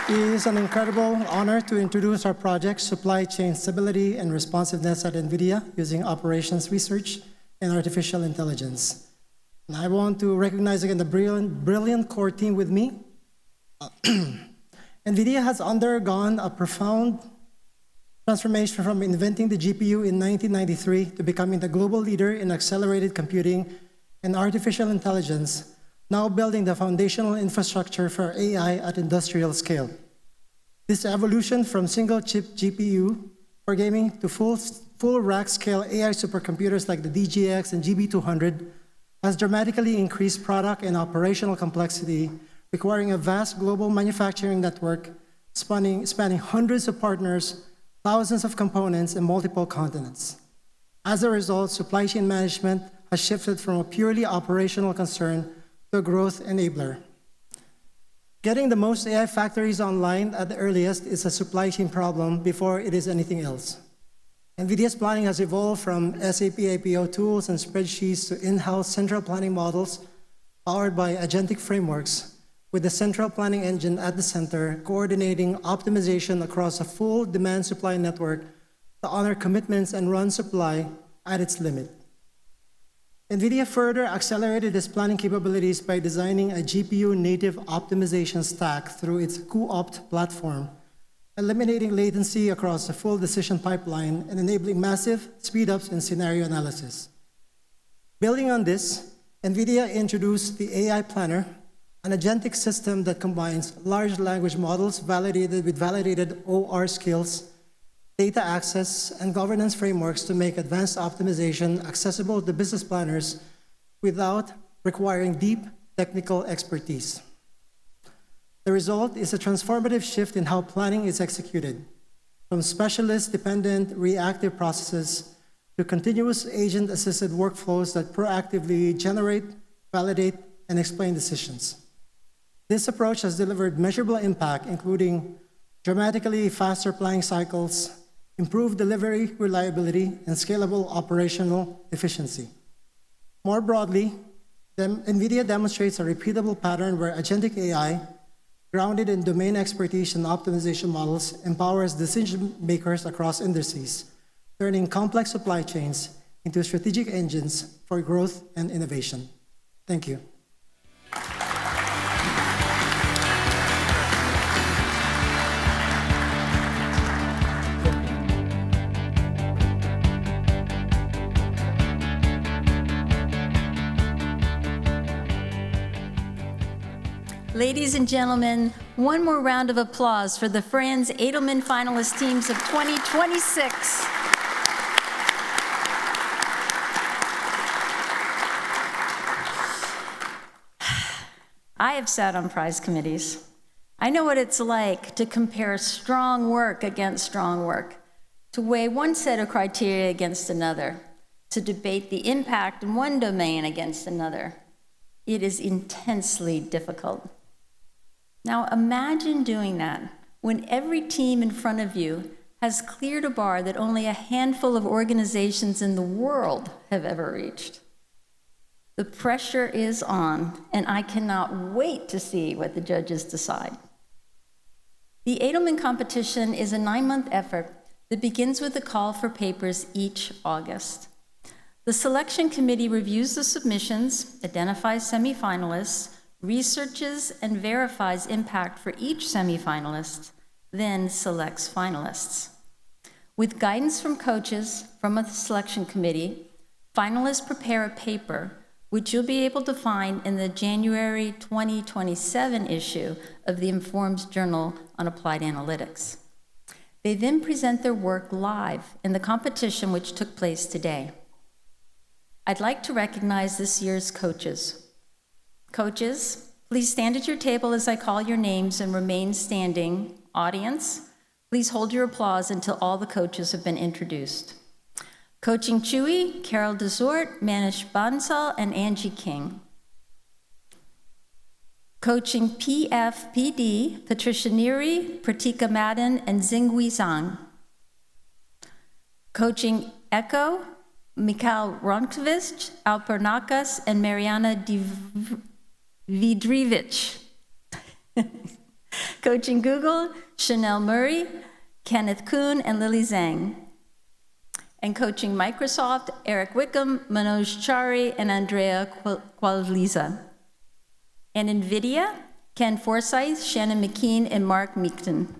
B: it is an incredible honor to introduce our project, Supply Chain Stability and Responsiveness at NVIDIA using operations research and artificial intelligence. And I want to recognize again the brilliant core team with me. NVIDIA has undergone a profound transformation from inventing the GPU in 1993 to becoming the global leader in accelerated computing and artificial intelligence, now building the foundational infrastructure for AI at industrial scale. This evolution from single-chip GPU for gaming to full rack-scale AI supercomputers like the DGX and GB200 has dramatically increased product and operational complexity, requiring a vast global manufacturing network spanning hundreds of partners thousands of components in multiple continents. As a result, supply chain management has shifted from a purely operational concern to a growth enabler. Getting the most AI factories online at the earliest is a supply chain problem before it is anything else. NVIDIA's planning has evolved from SAP APO tools and spreadsheets to in-house central planning models powered by agentic frameworks, with the central planning engine at the center coordinating optimization across a full demand-supply network to honor commitments and run supply at its limit. NVIDIA further accelerated its planning capabilities by designing a GPU-native optimization stack through its cuOpt platform, eliminating latency across the full decision pipeline and enabling massive speedups in scenario analysis. Building on this, NVIDIA introduced the AI Planner, an agentic system that combines large language models validated with validated OR skills, data access, and governance frameworks to make advanced optimization accessible to business planners without requiring deep technical expertise. The result is a transformative shift in how planning is executed, from specialist-dependent reactive processes to continuous agent-assisted workflows that proactively generate, validate, and explain decisions. This approach has delivered measurable impact, including dramatically faster planning cycles, improved delivery reliability, and scalable operational efficiency. More broadly, NVIDIA demonstrates a repeatable pattern where agentic AI, grounded in domain expertise and optimization models, empowers decision makers across industries, turning complex supply chains into strategic engines for growth and innovation. Thank you.
C: Ladies and gentlemen, one more round of applause for the Franz Edelman finalist teams of 2026. I have sat on prize committees. I know what it's like to compare strong work against strong work, to weigh one set of criteria against another, to debate the impact in one domain against another. It is intensely difficult. Now imagine doing that when every team in front of you has cleared a bar that only a handful of organizations in the world have ever reached. The pressure is on, and I cannot wait to see what the judges decide. The Edelman competition is a 9-month effort that begins with a call for papers each August. The selection committee reviews the submissions, identifies semifinalists, researches and verifies impact for each semifinalist, then selects finalists. With guidance from coaches from a selection committee, finalists prepare a paper which you'll be able to find in the January 2027 issue of the Informs Journal on Applied Analytics. They then present their work live in the competition which took place today. I'd like to recognize this year's coaches. Coaches, please stand at your table as I call your names and remain standing. Audience, please hold your applause until all the coaches have been introduced. Coaching Chewy, Carol Desort, Manish Bansal, and Angie King. Coaching PFPD, Patricia Neary, Pratika Madden, and Xinghui Zhang. Coaching ECHO, Mikhail Ronkovich, Alper Nakas, and Mariana Vidrivich. Coaching Google, Chanel Murray, Kenneth Kuhn, and Lily Zhang. And coaching Microsoft, Eric Wickham, Manoj Chari, and Andrea Qualiza. And NVIDIA, Ken Forsyth, Shannon McKean, and Mark Meekton.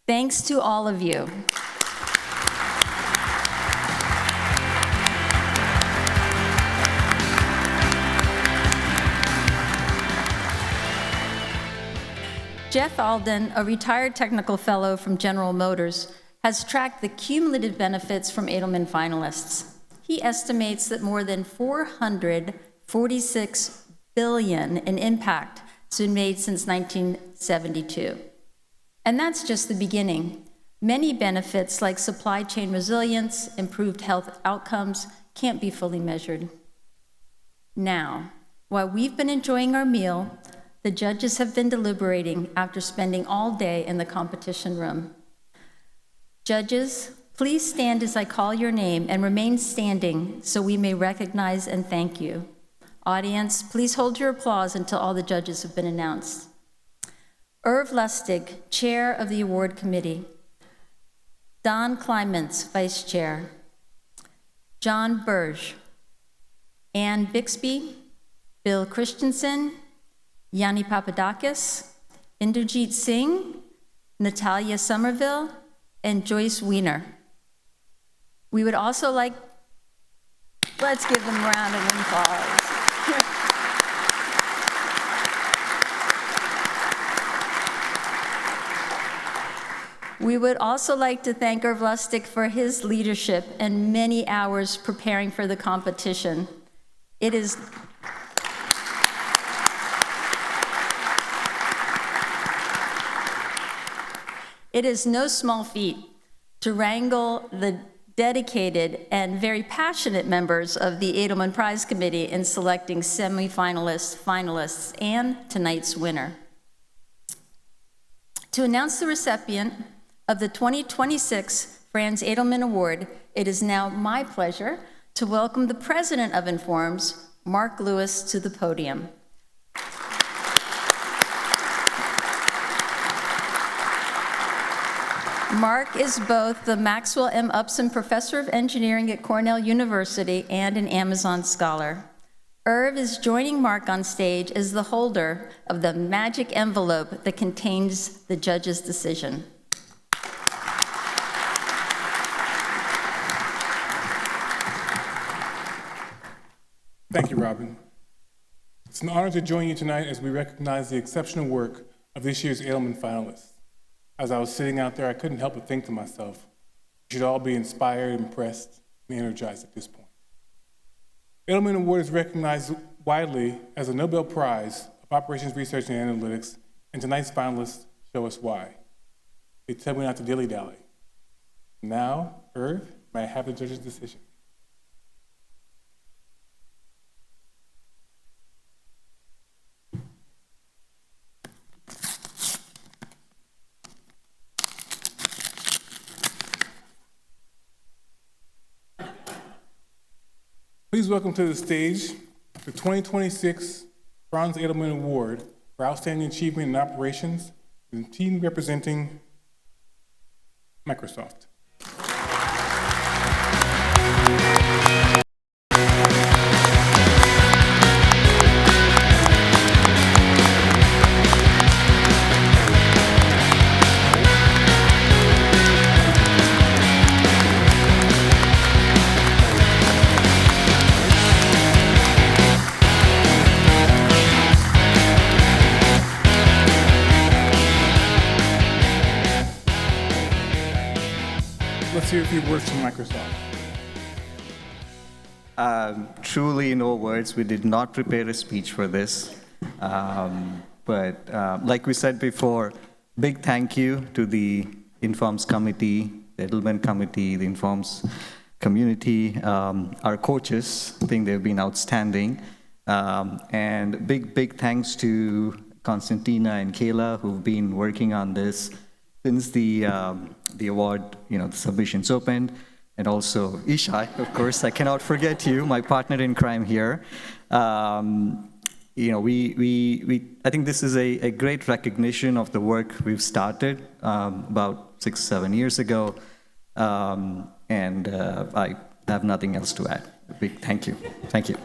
C: Thanks to all of you. Jeff Alden, a retired technical fellow from General Motors, has tracked the cumulative benefits from Edelman finalists. He estimates that more than $446 billion in impact has been made since 1972. And that's just the beginning. Many benefits like supply chain resilience, improved health outcomes can't be fully measured. Now, while we've been enjoying our meal, the judges have been deliberating after spending all day in the competition room. Judges, please stand as I call your name and remain standing so we may recognize and thank you. Audience, please hold your applause until all the judges have been announced. Irv Lustig, Chair of the Award Committee. Don Clements, Vice Chair. John Burge. Ann Bixby. Bill Christensen. Yanni Papadakis. Inderjeet Singh. Natalia Somerville. And Joyce Wiener. We would also like, let's give them a round of applause. We would also like to thank Irv Lustig for his leadership and many hours preparing for the competition. It is no small feat to wrangle the dedicated and very passionate members of the Edelman Prize Committee in selecting semifinalists, finalists, and tonight's winner. To announce the recipient of the 2026 Franz Edelman Award, it is now my pleasure to welcome the president of Informs, Mark Lewis, to the podium. Mark is both the Maxwell M. Upson Professor of Engineering at Cornell University and an Amazon Scholar. Irv is joining Mark on stage as the holder of the magic envelope that contains the judge's decision.
D: Thank you, Robin. It's an honor to join you tonight as we recognize the exceptional work of this year's Edelman finalists. As I was sitting out there, I couldn't help but think to myself, we should all be inspired, impressed, and energized at this point. Edelman Award is recognized widely as a Nobel Prize of Operations Research and Analytics, and tonight's finalists show us why. They tell me not to dilly-dally. Now, Irv, may I have the judge's decision? Please welcome to the stage the 2026 Franz Edelman Award for Outstanding Achievement in Operations, the team representing Microsoft. Let's hear a few words from Microsoft.
E: Truly no words. We did not prepare a speech for this. But like we said before, big thank you to the Informs Committee, the Edelman Committee, the Informs community, our coaches. I think they've been outstanding. And big thanks to Konstantina and Gala, who've been working on this since the award, the submissions opened, and also Ishai, of course, I cannot forget you, my partner in crime here. I think this is a great recognition of the work we've started about 6-7 years ago, and I have nothing else to add. A big thank you. Thank you.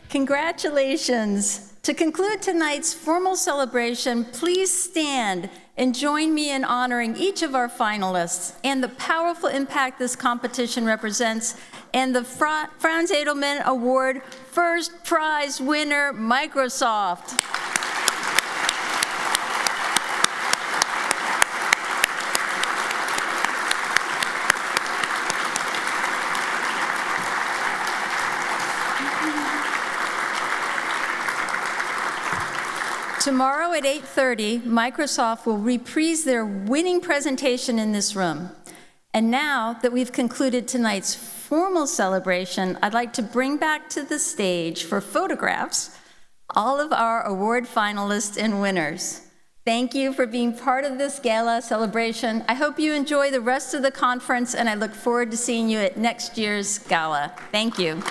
C: Congratulations To conclude tonight's formal celebration, please stand and join me in honoring each of our finalists and the powerful impact this competition represents, and the Franz Edelman Award first prize winner, Microsoft. Tomorrow at 8:30, Microsoft will reprise their winning presentation in this room. And now that we've concluded tonight's formal celebration, I'd like to bring back to the stage for photographs all of our award finalists and winners. Thank you for being part of this gala celebration. I hope you enjoy the rest of the conference, and I look forward to seeing you at next year's gala. Thank you.